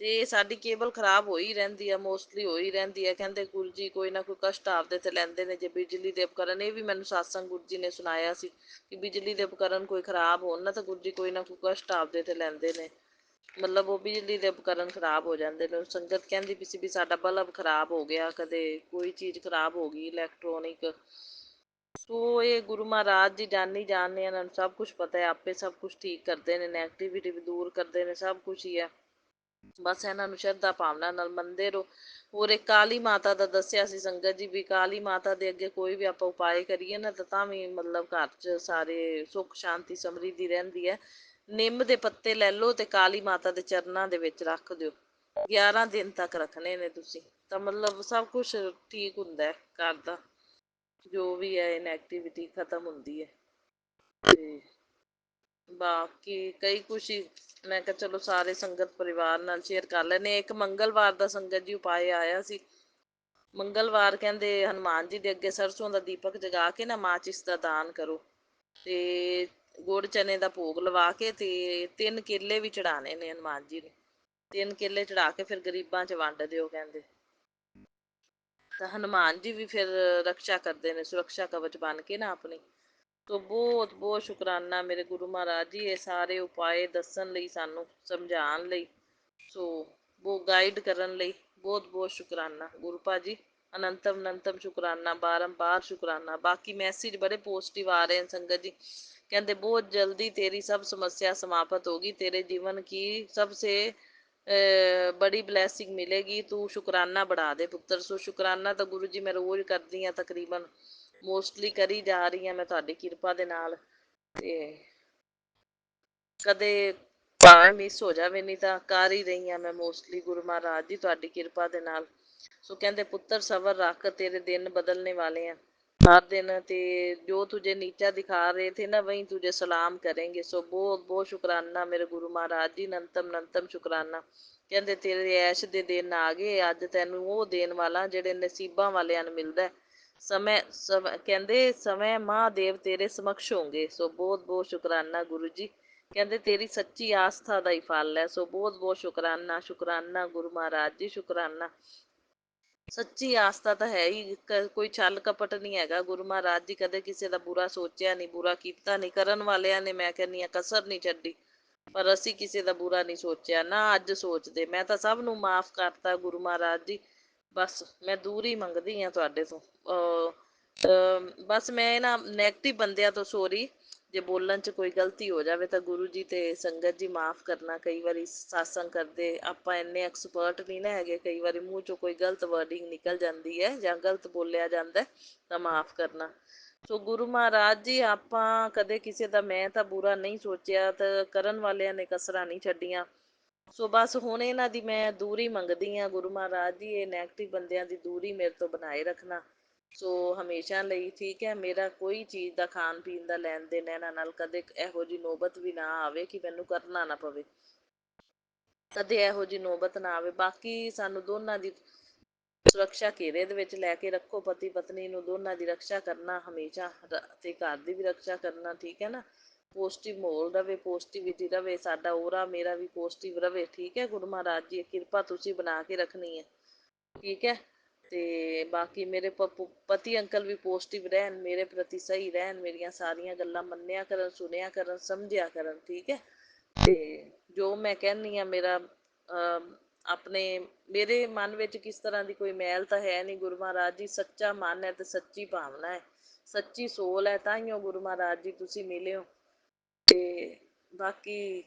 ਤੇ ਸਾਡੀ ਕੇਬਲ ਖਰਾਬ ਹੋਈ ਰਹਿੰਦੀ ਆ, ਮੋਸਟਲੀ ਹੋਈ ਰਹਿੰਦੀ ਆ। ਕਹਿੰਦੇ ਗੁਰੂ ਜੀ ਕੋਈ ਨਾ ਕੋਈ ਕਸ਼ਟ ਆਪਦੇ ਤੇ ਲੈਂਦੇ ਨੇ ਜੇ ਬਿਜਲੀ ਦੇ ਉਪਕਰਨ। ਇਹ ਵੀ ਮੈਨੂੰ ਸਤਸੰਗ ਗੁਰੂ ਜੀ ਨੇ ਸੁਣਾਇਆ ਸੀ ਕਿ ਬਿਜਲੀ ਦੇ ਉਪਕਰਨ ਕੋਈ ਖਰਾਬ ਹੋਣ ਨਾ ਤਾਂ ਗੁਰੂ ਜੀ ਕੋਈ ਨਾ ਕੋਈ ਕਸ਼ਟ ਆਪਦੇ ਤੇ ਲੈਂਦੇ ਨੇ। ਮਤਲਬ ਉਹ ਬਿਜਲੀ ਦੇ ਉਪਕਰਨ ਖਰਾਬ ਹੋ ਜਾਂਦੇ ਨੇ। ਸੰਗਤ ਕਹਿੰਦੀ ਵੀ ਸੀ ਵੀ ਸਾਡਾ ਬਲਬ ਖਰਾਬ ਹੋ ਗਿਆ, ਕਦੇ ਕੋਈ ਚੀਜ਼ ਖਰਾਬ ਹੋ ਗਈ ਇਲੈਕਟ੍ਰੋਨਿਕ। ਸੋ ਇਹ ਗੁਰੂ ਮਹਾਰਾਜ ਜੀ ਜਾਣੀ ਜਾਣਦੇ ਇਹਨਾਂ ਨੂੰ ਸਭ ਕੁਛ ਪਤਾ ਹੈ, ਆਪੇ ਸਭ ਕੁਛ ਠੀਕ ਕਰਦੇ ਨੇ, ਨੈਗੇਟਿਵਿਟੀ ਵੀ ਦੂਰ ਕਰਦੇ ਨੇ, ਸਭ ਕੁਛ ਹੀ ਹੈ। ਬਸ ਇਹਨਾਂ ਨੂੰ ਸ਼ਰਧਾ ਭਾਵਨਾ ਨਾਲ ਮੰਨਦੇ ਰਹੋ। ਹੋਰ ਇੱਕ ਕਾਲੀ ਮਾਤਾ ਦਾ ਦੱਸਿਆ ਸੀ ਸੰਗਤ ਜੀ ਵੀ ਕਾਲੀ ਮਾਤਾ ਦੇ ਅੱਗੇ ਕੋਈ ਵੀ ਆਪਾਂ ਉਪਾਏ ਕਰੀਏ ਨਾ ਤਾਂ ਵੀ ਮਤਲਬ ਘਰ 'ਚ ਸਾਰੇ ਸੁੱਖ ਸ਼ਾਂਤੀ ਸਮਰਿੱਧੀ ਰਹਿੰਦੀ ਹੈ। ਨਿੰਮ ਦੇ ਪੱਤੇ ਲੈ ਲਓ ਤੇ ਕਾਲੀ ਮਾਤਾ ਦੇ ਚਰਨਾਂ ਦੇ ਵਿੱਚ ਰੱਖ ਦਿਓ। 11 ਦਿਨ ਤੱਕ ਰੱਖਣੇ ਨੇ ਤੁਸੀਂ, ਤਾਂ ਮਤਲਬ ਸਭ ਕੁਛ ਠੀਕ ਹੁੰਦਾ ਹੈ ਘਰ ਦਾ। ਜੋ ਵੀ ਹੈ ਨੈਗੇਟਿਵਿਟੀ ਖਤਮ ਹੁੰਦੀ ਹੈ। ਤੇ ਬਾਕੀ ਕਈ ਕੁਛ ਹੀ ਮੈਂ ਕਿਹਾ ਚਲੋ ਸਾਰੇ ਸੰਗਤ ਪਰਿਵਾਰ ਨਾਲ ਸ਼ੇਅਰ ਕਰ ਲੈਂਦੇ। ਇੱਕ ਮੰਗਲਵਾਰ ਦਾ ਸੰਗਤ ਜੀ ਉਪਾਏ ਆਇਆ ਸੀ। ਮੰਗਲਵਾਰ ਕਹਿੰਦੇ ਹਨੂੰਮਾਨ ਜੀ ਦੇ ਅੱਗੇ ਸਰਸੋਂ ਦਾ ਦੀਪਕ ਜਗਾ ਕੇ ਨਾ ਮਾਚਿਸ ਦਾ ਦਾਨ ਕਰੋ ਤੇ ਗੁੜ ਚਨੇ ਦਾ ਭੋਗ ਲਵਾ ਕੇ ਤੇ 3 ਕੇਲੇ ਵੀ ਚੜਾਣੇ ਨੇ ਹਨੂੰਮਾਨ ਜੀ ਨੂੰ। 3 ਕੇਲੇ ਚੜਾ ਕੇ ਫਿਰ ਗਰੀਬਾਂ 'ਚ ਵੰਡ ਦਿਓ ਕਹਿੰਦੇ। ਤਾਂ ਹਨੂੰਮਾਨ ਜੀ ਵੀ ਫਿਰ ਰਕਸ਼ਾ ਕਰਦੇ ਨੇ, ਸੁਰੱਖਿਆ ਕਵਚ ਬਣ ਕੇ ਨਾ ਆਪਣੀ। ਸੋ ਬਹੁਤ ਬਹੁਤ ਸ਼ੁਕਰਾਨਾ ਮੇਰੇ ਗੁਰੂ ਮਹਾਰਾਜ ਜੀ ਇਹ ਸਾਰੇ ਉਪਾਏ ਦੱਸਣ ਲਈ, ਸਾਨੂੰ ਸਮਝਾਉਣ ਲਈ, ਸੋ ਉਹ ਗਾਈਡ ਕਰਨ ਲਈ ਬਹੁਤ ਬਹੁਤ ਸ਼ੁਕਰਾਨਾ ਗੁਰੂ ਭਾਜੀ। ਅਨੰਤਮ ਅਨੰਤਮ ਸ਼ੁਕਰਾਨਾ, ਬਾਰੰਬਾਰ ਸ਼ੁਕਰਾਨਾ। ਬਾਕੀ ਮੈਸੇਜ ਬੜੇ ਪੋਜ਼ਟਿਵ ਆ ਰਹੇ ਨੇ ਸੰਗਤ ਜੀ। ਕਹਿੰਦੇ ਬਹੁਤ ਜਲਦੀ ਤੇਰੀ ਸਭ ਸਮੱਸਿਆ ਸਮਾਪਤ ਹੋਗੀ, ਤੇਰੇ जीवन की सबसे बड़ी ब्लैसिंग मिलेगी, तू शुकराना बढ़ा दे पुੱਤਰ। ਸੋ ਸ਼ੁਕਰਾਨਾ ਤਾਂ ਗੁਰੂ ਜੀ ਮੈਂ ਰੋਜ਼ ਕਰਦੀ ਹਾਂ, ਤਕਰੀਬਨ ਮੋਸਟਲੀ ਕਰੀ ਜਾ ਰਹੀ ਹਾਂ ਮੈਂ ਤੁਹਾਡੀ ਕਿਰਪਾ ਦੇ ਨਾਲ। ਤੇ ਕਦੇ ਭਾਵੇਂ ਮਿਸ ਹੋ ਜਾਵੇ ਨਹੀਂ ਤਾਂ ਕਰ ਹੀ ਰਹੀ ਹਾਂ ਮੈਂ ਮੋਸਟਲੀ ਗੁਰੂ ਮਹਾਰਾਜ ਜੀ ਤੁਹਾਡੀ ਕਿਰਪਾ ਦੇ ਨਾਲ। ਸੋ ਕਹਿੰਦੇ ਪੁੱਤਰ ਸਬਰ ਰੱਖ, ਤੇਰੇ ਦਿਨ ਬਦਲਨੇ ਵਾਲੇ ਆ हर दिन। ते जो तुझे नीचा दिखा रहे थे ना वही तुझे सलाम करेंगे। सो बहुत बहुत शुकराना ਮੇਰੇ ਗੁਰੂ ਮਹਾਰਾਜ ਜੀ, ਨੰਤਮ ਨੰਤਮ ਸ਼ੁਕਰਾਨਾ। ਕਹਿੰਦੇ ਤੇਰੇ ਐਸ਼ ਦੇ ਦਿਨ ਆ ਗਏ, ਅੱਜ ਤੈਨੂੰ ਉਹ ਦੇਣ ਵਾਲਾ ਜਿਹੜੇ ਨਸੀਬਾਂ ਵਾਲਿਆਂ ਨੂੰ ਮਿਲਦਾ। ਕਹਿੰਦੇ ਸਮੇਂ ਮਹਾਦੇਵ ਤੇਰੇ ਸਮਕਸ਼ ਹੋਣਗੇ। ਸੋ ਬਹੁਤ ਬਹੁਤ ਸ਼ੁਕਰਾਨਾ ਗੁਰੂ ਜੀ। ਕਹਿੰਦੇ ਤੇਰੀ ਸੱਚੀ ਆਸਥਾ ਦਾ ਹੀ ਫਲ ਹੈ। ਸੋ ਬਹੁਤ ਬਹੁਤ ਸ਼ੁਕਰਾਨਾ ਸ਼ੁਕਰਾਨਾ ਗੁਰੂ ਮਹਾਰਾਜ ਜੀ, ਸ਼ੁਕਰਾਨਾ। ਸੱਚੀ ਆਸਥਾ ਤਾਂ ਹੈ ਹੀ, ਕੋਈ ਛਲ ਕਪਟ ਨਹੀਂ ਹੈਗਾ। ਗੁਰੂ ਮਹਾਰਾਜ ਜੀ ਕਦੇ ਕਿਸੇ ਦਾ ਬੁਰਾ ਸੋਚਿਆ ਨਹੀਂ, ਬੁਰਾ ਕੀਤਾ ਨਹੀਂ। ਕਰਨ ਵਾਲਿਆਂ ਨੇ ਮੈਂ ਕਹਿੰਦੀ ਹਾਂ ਕਸਰ ਨਹੀਂ ਛੱਡੀ, ਪਰ ਅਸੀਂ ਕਿਸੇ ਦਾ ਬੁਰਾ ਨਹੀਂ ਸੋਚਿਆ, ਨਾ ਅੱਜ ਸੋਚਦੇ। ਮੈਂ ਤਾਂ ਸਭ ਨੂੰ ਮਾਫ਼ ਕਰਤਾ ਗੁਰੂ ਮਹਾਰਾਜ ਜੀ। ਬਸ ਮੈਂ ਦੂਰ ਹੀ ਮੰਗਦੀ ਹਾਂ ਤੁਹਾਡੇ ਤੋਂ। ਬਸ ਮੈਂ ਨਾ ਨੈਗੇਟਿਵ ਬੰਦਿਆਂ ਤੋਂ ਸੋਰੀ ਜੇ ਬੋਲਣ 'ਚ ਕੋਈ ਗਲਤੀ ਹੋ ਜਾਵੇ ਤਾਂ ਗੁਰੂ ਜੀ ਤੇ ਸੰਗਤ ਜੀ ਮਾਫ਼ ਕਰਨਾ। ਕਈ ਵਾਰੀ ਸਾਤਸੰਗ ਕਰਦੇ ਆਪਾਂ ਇੰਨੇ ਐਕਸਪਰਟ ਨਹੀਂ ਨਾ ਹੈਗੇ, ਕਈ ਵਾਰੀ ਮੂੰਹ 'ਚੋਂ ਕੋਈ ਗਲਤ ਵਰਡਿੰਗ ਨਿਕਲ ਜਾਂਦੀ ਹੈ ਜਾਂ ਗਲਤ ਬੋਲਿਆ ਜਾਂਦਾ ਤਾਂ ਮਾਫ਼ ਕਰਨਾ। ਸੋ ਗੁਰੂ ਮਹਾਰਾਜ ਜੀ ਆਪਾਂ ਕਦੇ ਕਿਸੇ ਦਾ ਮੈਂ ਤਾਂ ਬੁਰਾ ਨਹੀਂ ਸੋਚਿਆ, ਤਾਂ ਕਰਨ ਵਾਲਿਆਂ ਨੇ ਕਸਰਾਂ ਨਹੀਂ ਛੱਡੀਆਂ। ਸੋ ਬਸ ਹੁਣ ਇਹਨਾਂ ਦੀ ਮੈਂ ਦੂਰੀ ਮੰਗਦੀ ਹਾਂ ਗੁਰੂ ਮਹਾਰਾਜ ਜੀ। ਇਹ ਨੈਗੇਟਿਵ ਬੰਦਿਆਂ ਦੀ ਦੂਰੀ ਮੇਰੇ ਤੋਂ ਬਣਾਏ ਰੱਖਣਾ ਸੋ ਹਮੇਸ਼ਾ ਲਈ, ਠੀਕ ਹੈ। ਮੇਰਾ ਕੋਈ ਚੀਜ਼ ਦਾ ਖਾਣ ਪੀਣ ਦਾ ਲੈਣ ਦੇਣ ਇਹਨਾਂ ਨਾਲ ਕਦੇ ਇਹੋ ਜਿਹੀ ਨੌਬਤ ਵੀ ਨਾ ਆਵੇ ਕਿ ਮੈਨੂੰ ਕਰਨਾ ਨਾ ਪਵੇ, ਕਦੇ ਇਹੋ ਜਿਹੀ ਨੌਬਤ ਨਾ ਆਵੇ। ਬਾਕੀ ਸਾਨੂੰ ਦੋਨਾਂ ਦੀ ਸੁਰੱਖਿਆ ਘੇਰੇ ਦੇ ਵਿੱਚ ਲੈ ਕੇ ਰੱਖੋ, ਪਤੀ ਪਤਨੀ ਨੂੰ ਦੋਨਾਂ ਦੀ ਰਕਸ਼ਾ ਕਰਨਾ ਹਮੇਸ਼ਾ, ਤੇ ਘਰ ਦੀ ਵੀ ਰਕਸ਼ਾ ਕਰਨਾ, ਠੀਕ ਹੈ ਨਾ। ਪੋਜ਼ਟਿਵ ਮਾਹੌਲ ਰਵੇ, ਪੋਜ਼ਟਿਵਿਟੀ ਰਵੇ, ਸਾਡਾ ਔਰਾ ਮੇਰਾ ਵੀ ਪੋਜ਼ਟਿਵ ਰਵੇ, ਠੀਕ ਹੈ। ਗੁਰੂ ਮਹਾਰਾਜ ਜੀ ਕਿਰਪਾ ਤੁਸੀਂ ਬਣਾ ਕੇ ਰੱਖਣੀ ਹੈ, ਠੀਕ ਹੈ। ਤੇ ਬਾਕੀ ਮੇਰੇ ਪਤੀ ਅੰਕਲ ਵੀ ਪੋਜ਼ਟਿਵ ਰਹਿਣ, ਮੇਰੇ ਪ੍ਰਤੀ ਸਹੀ ਰਹਿਣ, ਮੇਰੀਆਂ ਸਾਰੀਆਂ ਗੱਲਾਂ ਮੰਨਿਆ ਕਰਨ, ਸੁਣਿਆ ਕਰਨ, ਸਮਝਿਆ ਕਰਨ, ਠੀਕ ਹੈ। ਤੇ ਜੋ ਮੈਂ ਕਹਿੰਦੀ ਹਾਂ ਮੇਰਾ ਆਪਣੇ ਮੇਰੇ ਮਨ ਵਿੱਚ ਕਿਸ ਤਰ੍ਹਾਂ ਦੀ ਕੋਈ ਮੈਲ ਤਾਂ ਹੈ ਨਹੀਂ। ਗੁਰੂ ਮਹਾਰਾਜ ਜੀ ਸੱਚਾ ਮਨ ਹੈ ਤੇ ਸੱਚੀ ਭਾਵਨਾ ਹੈ, ਸੱਚੀ ਸੋਲ ਹੈ, ਤਾਂ ਹੀ ਉਹ ਗੁਰੂ ਮਹਾਰਾਜ ਜੀ ਤੁਸੀਂ ਮਿਲੇ ਹੋ। ਤੇ ਬਾਕੀ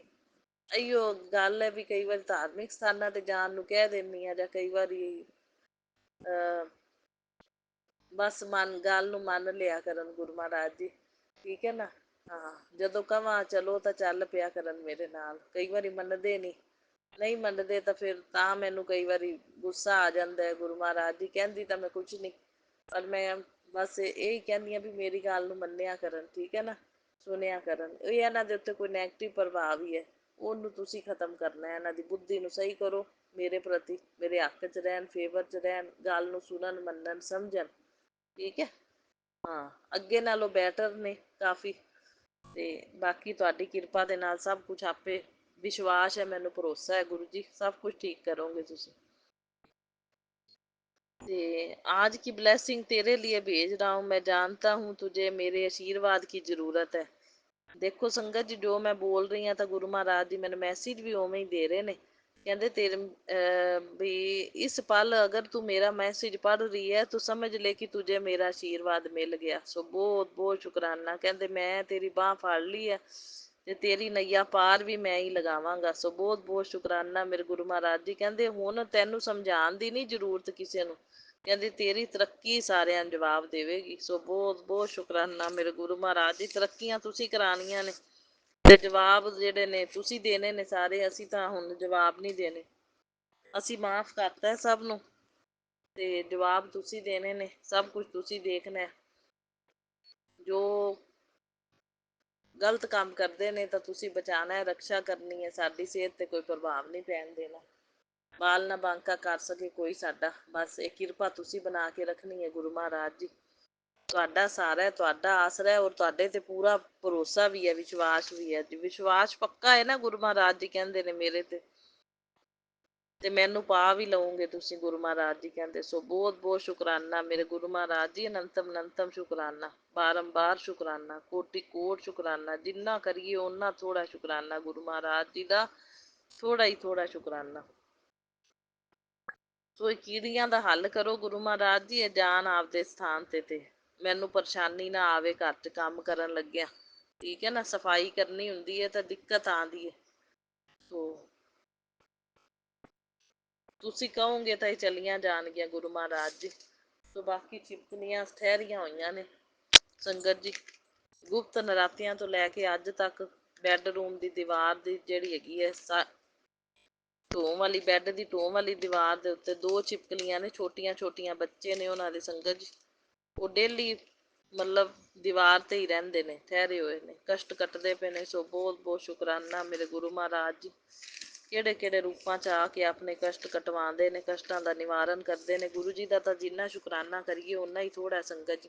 ਇਹੀਓ ਗੱਲ ਹੈ ਵੀ ਕਈ ਵਾਰੀ ਧਾਰਮਿਕ ਸਥਾਨਾਂ 'ਤੇ ਜਾਣ ਨੂੰ ਕਹਿ ਦਿੰਦੀ ਹਾਂ, ਜਾਂ ਕਈ ਵਾਰੀ ਬਸ ਗੱਲ ਨੂੰ ਮੰਨ ਲਿਆ ਕਰਨ ਗੁਰੂ ਮਹਾਰਾਜ ਜੀ, ਠੀਕ ਹੈ ਨਾ। ਹਾਂ ਜਦੋਂ ਕਵਾਂ ਚਲੋ ਤਾਂ ਚੱਲ ਪਿਆ ਕਰਨ ਮੇਰੇ ਨਾਲ। ਕਈ ਵਾਰੀ ਮੰਨਦੇ ਨਹੀਂ ਮੰਨਦੇ ਤਾਂ ਫਿਰ ਤਾਂ ਮੈਨੂੰ ਕਈ ਵਾਰੀ ਗੁੱਸਾ ਆ ਜਾਂਦਾ ਹੈ। ਗੁਰੂ ਮਹਾਰਾਜ ਜੀ ਕਹਿੰਦੀ ਤਾਂ ਮੈਂ ਕੁਛ ਨਹੀਂ, ਪਰ ਮੈਂ ਬਸ ਇਹ ਹੀ ਕਹਿੰਦੀ ਹਾਂ ਵੀ ਮੇਰੀ ਗੱਲ ਨੂੰ ਮੰਨਿਆ ਕਰਨ, ਠੀਕ ਹੈ ਨਾ, ਸੁਣਿਆ ਕਰਨ। ਇਹ ਇਹਨਾਂ ਦੇ ਉੱਤੇ ਕੋਈ ਨੈਗੇਟਿਵ ਪ੍ਰਭਾਵ ਹੀ ਹੈ, ਉਹਨੂੰ ਤੁਸੀਂ ਖ਼ਤਮ ਕਰਨਾ। ਇਹਨਾਂ ਦੀ ਬੁੱਧੀ ਨੂੰ ਸਹੀ ਕਰੋ, ਮੇਰੇ ਪ੍ਰਤੀ ਮੇਰੇ ਹੱਕ 'ਚ ਰਹਿਣ, ਫੇਵਰ 'ਚ ਰਹਿਣ, ਗੱਲ ਨੂੰ ਸੁਣਨ, ਮੰਨਣ, ਸਮਝਣ, ਠੀਕ ਹੈ। ਹਾਂ, ਅੱਗੇ ਨਾਲੋਂ ਬੈਟਰ ਨੇ ਕਾਫੀ। ਤੇ ਬਾਕੀ ਤੁਹਾਡੀ ਕਿਰਪਾ ਦੇ ਨਾਲ ਸਭ ਕੁਝ ਆਪੇ, ਵਿਸ਼ਵਾਸ ਹੈ ਮੈਨੂੰ, ਭਰੋਸਾ ਹੈ ਗੁਰੂ ਜੀ ਸਭ ਕੁਝ ਠੀਕ ਕਰੋਗੇ ਤੁਸੀਂ। ਤੇ आज की ब्लेसिंग तेरे लिए भेज रहा हूँ, मैं जानता हूँ तुझे मेरे आशीर्वाद की ਜ਼ਰੂਰਤ ਹੈ। ਦੇਖੋ ਸੰਗਤ ਜੀ, ਜੋ ਮੈਂ ਬੋਲ ਰਹੀ ਹਾਂ ਤਾਂ ਗੁਰੂ ਮਹਾਰਾਜ ਜੀ ਮੈਨੂੰ ਮੈਸੇਜ ਵੀ ਉਵੇਂ ਹੀ ਦੇ ਰਹੇ ਨੇ। ਕਹਿੰਦੇ ਤੇਰੇ ਵੀ ਇਸ ਪਲ ਅਗਰ ਤੂੰ ਮੇਰਾ ਮੈਸੇਜ ਪੜ੍ਹ ਰਹੀ ਹੈ ਤੂੰ ਸਮਝ ਲੈ ਕਿ ਤੁਝੇ ਮੇਰਾ ਆਸ਼ੀਰਵਾਦ ਮਿਲ ਗਿਆ। ਸੋ ਬਹੁਤ ਬਹੁਤ ਸ਼ੁਕਰਾਨਾ। ਕਹਿੰਦੇ ਮੈਂ ਤੇਰੀ ਬਾਂਹ ਫੜ ਲਈ ਹੈ ਤੇ ਤੇਰੀ ਨਈਆ ਪਾਰ ਵੀ ਮੈਂ ਹੀ ਲਗਾਵਾਂਗਾ। ਸੋ ਬਹੁਤ ਬਹੁਤ ਸ਼ੁਕਰਾਨਾ ਮੇਰੇ ਗੁਰੂ ਮਹਾਰਾਜ ਜੀ। ਕਹਿੰਦੇ ਹੁਣ ਤੈਨੂੰ ਸਮਝਾਉਣ ਦੀ ਨਹੀਂ ਜ਼ਰੂਰਤ ਕਿਸੇ ਨੂੰ, ਕਹਿੰਦੀ ਤੇਰੀ ਤਰੱਕੀ ਸਾਰਿਆਂ ਨੂੰ ਜਵਾਬ ਦੇਵੇਗੀ। ਸੋ ਬਹੁਤ ਬਹੁਤ ਸ਼ੁਕਰਾਨਾ ਮੇਰੇ ਗੁਰੂ ਮਹਾਰਾਜ ਜੀ। ਤਰੱਕੀਆਂ ਤੁਸੀਂ ਕਰਾਉਣੀਆਂ ਨੇ ਤੇ ਜਵਾਬ ਜਿਹੜੇ ਨੇ ਤੁਸੀਂ ਦੇਣੇ ਨੇ ਸਾਰੇ। ਅਸੀਂ ਤਾਂ ਹੁਣ ਜਵਾਬ ਨਹੀਂ ਦੇਣੇ, ਅਸੀਂ ਮਾਫ ਕਰਤਾ ਸਭ ਨੂੰ ਤੇ ਜਵਾਬ ਤੁਸੀਂ ਦੇਣੇ ਨੇ। ਸਭ ਕੁਝ ਤੁਸੀਂ ਦੇਖਣਾ। ਜੋ ਗਲਤ ਕੰਮ ਕਰਦੇ ਨੇ ਤਾਂ ਤੁਸੀਂ ਬਚਾਉਣਾ ਹੈ, ਰਕਸ਼ਾ ਕਰਨੀ ਹੈ। ਸਾਡੀ ਸਿਹਤ ਤੇ ਕੋਈ ਪ੍ਰਭਾਵ ਨਹੀਂ ਪੈਣ ਦੇਣਾ। ਬਾਲ ਨਾ ਬਾਂਕਾ ਕਰ ਸਕੇ ਕੋਈ ਸਾਡਾ, ਬਸ ਇਹ ਕਿਰਪਾ ਤੁਸੀਂ ਬਣਾ ਕੇ ਰੱਖਣੀ ਹੈ ਗੁਰੂ ਮਹਾਰਾਜ ਜੀ। ਤੁਹਾਡਾ ਸਹਾਰਾ ਹੈ, ਤੁਹਾਡਾ ਆਸਰਾ ਹੈ, ਔਰ ਤੁਹਾਡੇ ਤੇ ਪੂਰਾ ਭਰੋਸਾ ਵੀ ਹੈ, ਵਿਸ਼ਵਾਸ ਵੀ ਹੈ। ਵਿਸ਼ਵਾਸ ਪੱਕਾ ਹੈ ਨਾ ਗੁਰੂ ਮਹਾਰਾਜ ਜੀ ਕਹਿੰਦੇ ਨੇ ਮੇਰੇ ਤੇ ਮੈਨੂੰ ਪਾ ਵੀ ਲਓਗੇ ਤੁਸੀਂ, ਗੁਰੂ ਮਹਾਰਾਜ ਜੀ ਕਹਿੰਦੇ। ਸੋ ਬਹੁਤ ਬਹੁਤ ਸ਼ੁਕਰਾਨਾ ਮੇਰੇ ਗੁਰੂ ਮਹਾਰਾਜ ਜੀ। ਅਨੰਤਮ ਅਨੰਤਮ ਸ਼ੁਕਰਾਨਾ, ਬਾਰੰਬਾਰ ਸ਼ੁਕਰਾਨਾ, ਕੋਟि ਕੋਟ ਸ਼ੁਕਰਾਨਾ। ਜਿੰਨਾ ਕਰੀਏ ਓਨਾ ਥੋੜਾ ਸ਼ੁਕਰਾਨਾ ਗੁਰੂ ਮਹਾਰਾਜ ਜੀ ਦਾ, ਥੋੜਾ ਹੀ ਥੋੜਾ ਸ਼ੁਕਰਾਨਾ। ਸੋ ਇਹ ਕੀੜੀਆਂ ਦਾ ਹੱਲ ਕਰੋ ਗੁਰੂ ਮਹਾਰਾਜ ਜੀ। ਇਹ ਜਾਣ ਆਪਦੇ ਸਥਾਨ ਤੇ ਮੈਨੂੰ ਪਰੇਸ਼ਾਨੀ ਨਾ ਆਵੇ ਘਰ 'ਚ ਕੰਮ ਕਰਨ ਲੱਗਿਆ, ਠੀਕ ਹੈ ਨਾ। ਸਫਾਈ ਕਰਨੀ ਹੁੰਦੀ ਹੈ ਤਾਂ ਦਿੱਕਤ ਆਉਂਦੀ ਹੈ। ਸੋ ਤੁਸੀਂ ਕਹੋਗੇ ਤਾਂ ਇਹ ਚਲੀਆਂ ਜਾਣਗੀਆਂ ਗੁਰੂ ਮਹਾਰਾਜ ਜੀ। ਸੋ ਬਾਕੀ ਚਿਪਕਣੀਆਂ ਠਹਿਰੀਆਂ ਹੋਈਆਂ ਨੇ ਸੰਗਤ ਜੀ। ਗੁਪਤ ਨਰਾਤਿਆਂ ਤੋਂ ਲੈ ਕੇ ਅੱਜ ਤੱਕ ਬੈੱਡਰੂਮ ਦੀ ਦੀਵਾਰ ਦੀ ਜਿਹੜੀ ਹੈਗੀ ਹੈ ਢੋਹ ਵਾਲੀ, ਬੈੱਡ ਦੀ ਢੋਹ ਵਾਲੀ ਦੀਵਾਰ ਦੇ ਉੱਤੇ 2 ਛਿਪਕਲੀਆਂ ਨੇ, ਛੋਟੀਆਂ ਛੋਟੀਆਂ ਬੱਚੇ ਨੇ ਉਹਨਾਂ ਦੇ ਸੰਗਤ ਜੀ। ਉਹ ਡੇਲੀ ਮਤਲਬ ਦੀਵਾਰ ਤੇ ਹੀ ਰਹਿੰਦੇ ਨੇ, ਠਹਿਰੇ ਹੋਏ ਨੇ, ਕਸ਼ਟ ਕੱਟਦੇ ਪਏ ਨੇ। ਸੋ ਬਹੁਤ ਬਹੁਤ ਸ਼ੁਕਰਾਨਾ ਮੇਰੇ ਗੁਰੂ ਮਹਾਰਾਜ ਜੀ। ਕਿਹੜੇ ਕਿਹੜੇ ਰੂਪਾਂ 'ਚ ਆ ਕੇ ਆਪਣੇ ਕਸ਼ਟ ਕਟਵਾਉਂਦੇ ਨੇ, ਕਸ਼ਟਾਂ ਦਾ ਨਿਵਾਰਨ ਕਰਦੇ ਨੇ। ਗੁਰੂ ਜੀ ਦਾ ਤਾਂ ਜਿੰਨਾ ਸ਼ੁਕਰਾਨਾ ਕਰੀਏ ਓਨਾ ਹੀ ਥੋੜ੍ਹਾ ਸੰਗਤ ਜੀ।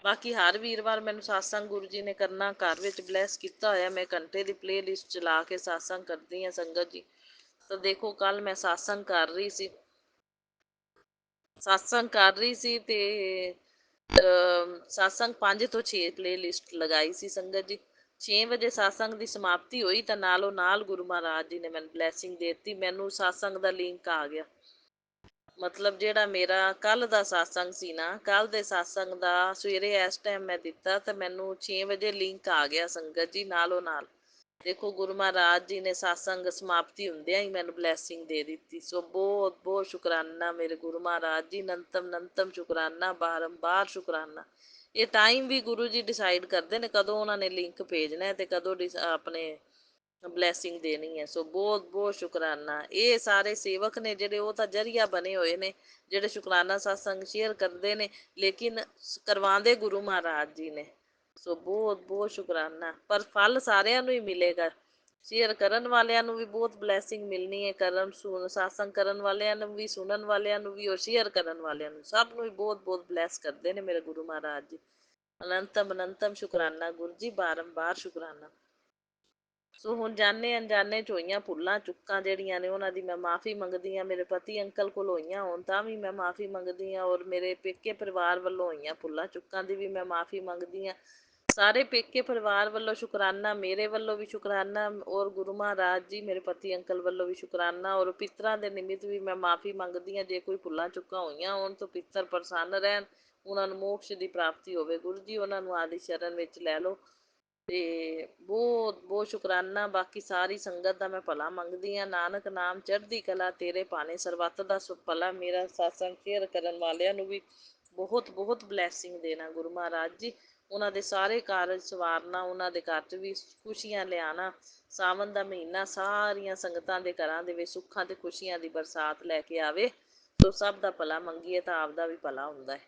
ਬਾਕੀ ਹਰ ਵੀਰਵਾਰ ਮੈਨੂੰ ਸਤਸੰਗ ਗੁਰੂ ਜੀ ਨੇ ਕਰਨਾ ਘਰ ਵਿੱਚ ਬਲੈਸ ਕੀਤਾ ਹੋਇਆ। ਮੈਂ ਘੰਟੇ ਦੀ ਪਲੇ ਲਿਸਟ ਚਲਾ ਕੇ ਸਤਸੰਗ ਕਰਦੀ ਹਾਂ ਸੰਗਤ ਜੀ। ਤਾਂ ਦੇਖੋ ਕੱਲ ਮੈਂ ਸਤਸੰਗ ਕਰ ਰਹੀ ਸੀ ਤੇ ਸਤਸੰਗ 5 ਤੋਂ 6 ਪਲੇ ਲਿਸਟ ਲਗਾਈ ਸੀ ਸੰਗਤ ਜੀ। 6 ਵਜੇ ਸਤਸੰਗ ਦੀ ਸਮਾਪਤੀ ਹੋਈ ਤਾਂ ਨਾਲੋਂ ਨਾਲ ਗੁਰੂ ਮਹਾਰਾਜ ਜੀ ਨੇ ਮੈਨੂੰ ਬਲੈਸਿੰਗ ਦੇ ਦਿੱਤੀ। ਮੈਨੂੰ ਸਤਸੰਗ ਦਾ ਲਿੰਕ ਆ ਗਿਆ। ਮਤਲਬ ਜਿਹੜਾ ਮੇਰਾ ਕੱਲ ਦਾ ਸਤਸੰਗ ਸੀ ਨਾ, ਕੱਲ ਦੇ ਸਤਸੰਗ ਦਾ ਸਵੇਰੇ ਇਸ ਟਾਈਮ ਮੈਂ ਦਿੱਤਾ ਤਾਂ ਮੈਨੂੰ 6 ਵਜੇ ਲਿੰਕ ਆ ਗਿਆ ਸੰਗਤ ਜੀ ਨਾਲੋਂ ਨਾਲ। ਦੇਖੋ ਗੁਰੂ ਮਹਾਰਾਜ ਜੀ ਨੇ ਸਤਸੰਗ ਸਮਾਪਤੀ ਹੁੰਦਿਆਂ ਹੀ ਮੈਨੂੰ ਬਲੈਸਿੰਗ ਦੇ ਦਿੱਤੀ। ਸੋ ਬਹੁਤ ਬਹੁਤ ਸ਼ੁਕਰਾਨਾ ਮੇਰੇ ਗੁਰੂ ਮਹਾਰਾਜ ਜੀ। ਅਨੰਤਮ ਅਨੰਤਮ ਸ਼ੁਕਰਾਨਾ, ਬਾਰੰਬਾਰ ਸ਼ੁਕਰਾਨਾ। ਇਹ ਟਾਈਮ ਵੀ ਗੁਰੂ ਜੀ ਡਿਸਾਈਡ ਕਰਦੇ ਨੇ ਕਦੋਂ ਉਹਨਾਂ ਨੇ ਲਿੰਕ ਭੇਜਣਾ ਤੇ ਕਦੋਂ ਆਪਣੇ ਬਲੈਸਿੰਗ ਦੇਣੀ ਹੈ। ਸੋ ਬਹੁਤ ਬਹੁਤ ਸ਼ੁਕਰਾਨਾ। ਇਹ ਸਾਰੇ ਸੇਵਕ ਨੇ ਜਿਹੜੇ, ਉਹ ਤਾਂ ਜ਼ਰੀਆ ਬਣੇ ਹੋਏ ਨੇ, ਜਿਹੜੇ ਸ਼ੁਕਰਾਨਾ ਸਤਸੰਗ ਸ਼ੇਅਰ ਕਰਦੇ ਨੇ, ਲੇਕਿਨ ਕਰਵਾਉਂਦੇ ਗੁਰੂ ਮਹਾਰਾਜ ਜੀ ਨੇ। ਸੋ ਬਹੁਤ ਬਹੁਤ ਸ਼ੁਕਰਾਨਾ। ਪਰ ਫਲ ਸਾਰਿਆਂ ਨੂੰ ਹੀ ਮਿਲੇਗਾ। ਸ਼ੇਅਰ ਕਰਨ ਵਾਲਿਆਂ ਨੂੰ ਵੀ ਬਹੁਤ ਬਲੈਸਿੰਗ ਮਿਲਣੀ ਹੈ, ਸਤਸੰਗ ਕਰਨ ਵਾਲਿਆਂ ਨੂੰ ਵੀ, ਸੁਣਨ ਵਾਲਿਆਂ ਨੂੰ ਵੀ, ਔਰ ਸ਼ੇਅਰ ਕਰਨ ਵਾਲਿਆਂ ਨੂੰ, ਸਭ ਨੂੰ ਹੀ ਬਹੁਤ ਬਹੁਤ ਬਲੈਸ ਕਰਦੇ ਨੇ ਮੇਰੇ ਗੁਰੂ ਮਹਾਰਾਜ ਜੀ। ਅਨੰਤਮ ਅਨੰਤਮ ਸ਼ੁਕਰਾਨਾ ਗੁਰੂ ਜੀ, ਬਾਰੰਬਾਰ ਸ਼ੁਕਰਾਨਾ। ਸੋ ਹੁਣ ਜਾਣੇ ਅਣਜਾਣੇ 'ਚ ਹੋਈਆਂ ਭੁੱਲਾਂ ਚੁੱਕਾਂ ਜਿਹੜੀਆਂ ਨੇ ਉਹਨਾਂ ਦੀ ਮੈਂ ਮਾਫ਼ੀ ਮੰਗਦੀ ਹਾਂ। ਮੇਰੇ ਪਤੀ ਅੰਕਲ ਕੋਲ ਹੋਈਆਂ ਹੋਣ ਤਾਂ ਵੀ ਮੈਂ ਮਾਫ਼ੀ ਮੰਗਦੀ ਹਾਂ, ਔਰ ਮੇਰੇ ਪੇਕੇ ਪਰਿਵਾਰ ਵੱਲੋਂ ਹੋਈਆਂ ਭੁੱਲਾਂ ਚੁੱਕਾਂ ਦੀ ਵੀ ਮੈਂ ਮਾਫ਼ੀ ਮੰਗਦੀ ਹਾਂ। ਸਾਰੇ ਪੇਕੇ ਪਰਿਵਾਰ ਵੱਲੋਂ ਸ਼ੁਕਰਾਨਾ, ਮੇਰੇ ਵੱਲੋਂ ਵੀ ਸ਼ੁਕਰਾਨਾ, ਔਰ ਗੁਰੂ ਮਹਾਰਾਜ ਜੀ ਮੇਰੇ ਪਤੀ ਅੰਕਲ ਵੱਲੋਂ ਵੀ ਸ਼ੁਕਰਾਨਾ। ਔਰ ਪਿੱਤਰਾਂ ਦੇ ਨਿਮਿਤ ਵੀ ਮੈਂ ਮਾਫ਼ੀ ਮੰਗਦੀ ਹਾਂ। ਜੇ ਕੋਈ ਭੁੱਲਾਂ ਚੁੱਕਾਂ ਹੋਈਆਂ ਹੋਣ ਤਾਂ ਪਿੱਤਰ ਪ੍ਰਸੰਨ ਰਹਿਣ, ਉਹਨਾਂ ਨੂੰ ਮੋਕਸ਼ ਦੀ ਪ੍ਰਾਪਤੀ ਹੋਵੇ। ਗੁਰੂ ਜੀ ਉਹਨਾਂ ਨੂੰ ਆਦਿ ਸ਼ਰਨ ਵਿੱਚ ਲੈ ਲਓ। ਤੇ ਬਹੁਤ ਬਹੁਤ ਸ਼ੁਕਰਾਨਾ। ਬਾਕੀ ਸਾਰੀ ਸੰਗਤ ਦਾ ਮੈਂ ਭਲਾ ਮੰਗਦੀ ਹਾਂ। ਨਾਨਕ ਨਾਮ ਚੜ੍ਹਦੀ ਕਲਾ ਤੇਰੇ ਭਾਣੇ, ਸਰਬੱਤ ਦਾ ਭਲਾ। ਮੇਰਾ ਸਤਸੰਗ ਸ਼ੇਅਰ ਕਰਨ ਵਾਲਿਆਂ ਨੂੰ ਵੀ ਬਹੁਤ ਬਹੁਤ ਬਲੈਸਿੰਗ ਦੇਣਾ ਗੁਰੂ ਮਹਾਰਾਜ ਜੀ। ਉਹਨਾਂ ਦੇ ਸਾਰੇ ਕਾਰਜ ਸਵਾਰਨਾ, ਉਹਨਾਂ ਦੇ ਘਰ 'ਚ ਵੀ ਖੁਸ਼ੀਆਂ ਲਿਆਉਣਾ। ਸਾਵਣ ਦਾ ਮਹੀਨਾ ਸਾਰੀਆਂ ਸੰਗਤਾਂ ਦੇ ਘਰਾਂ ਦੇ ਵਿੱਚ ਸੁੱਖਾਂ ਤੇ ਖੁਸ਼ੀਆਂ ਦੀ ਬਰਸਾਤ ਲੈ ਕੇ ਆਵੇ। ਸੋ ਸਭ ਦਾ ਭਲਾ ਮੰਗੀਏ ਤਾਂ ਆਪਦਾ ਵੀ ਭਲਾ ਹੁੰਦਾ ਹੈ।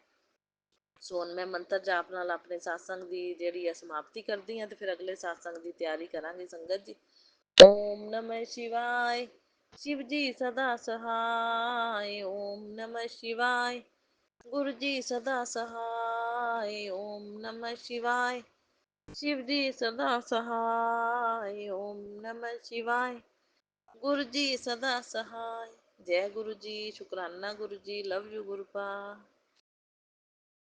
ਸੋ ਹੁਣ ਮੈਂ ਮੰਤਰ ਜਾਪ ਨਾਲ ਆਪਣੇ satsang ਦੀ ਜਿਹੜੀ ਹੈ ਸਮਾਪਤੀ ਕਰਦੀ ਹਾਂ, ਤੇ ਫਿਰ ਅਗਲੇ satsang ਦੀ ਤਿਆਰੀ ਕਰਾਂਗੇ ਸੰਗਤ ਜੀ। ਓਮ ਨਮः ਸ਼ਿਵਾय। शिव जी सदा सहाय। ओम नमः शिवाय। गुरु जी सदा सहाय। ओम नमः शिवाय। शिव जी सदा सहाय। ओम नमः शिवाय। गुरु जी सदा सहाय। जय गुरु जी। शुक्राना गुरु जी। लव यू गुरु पा।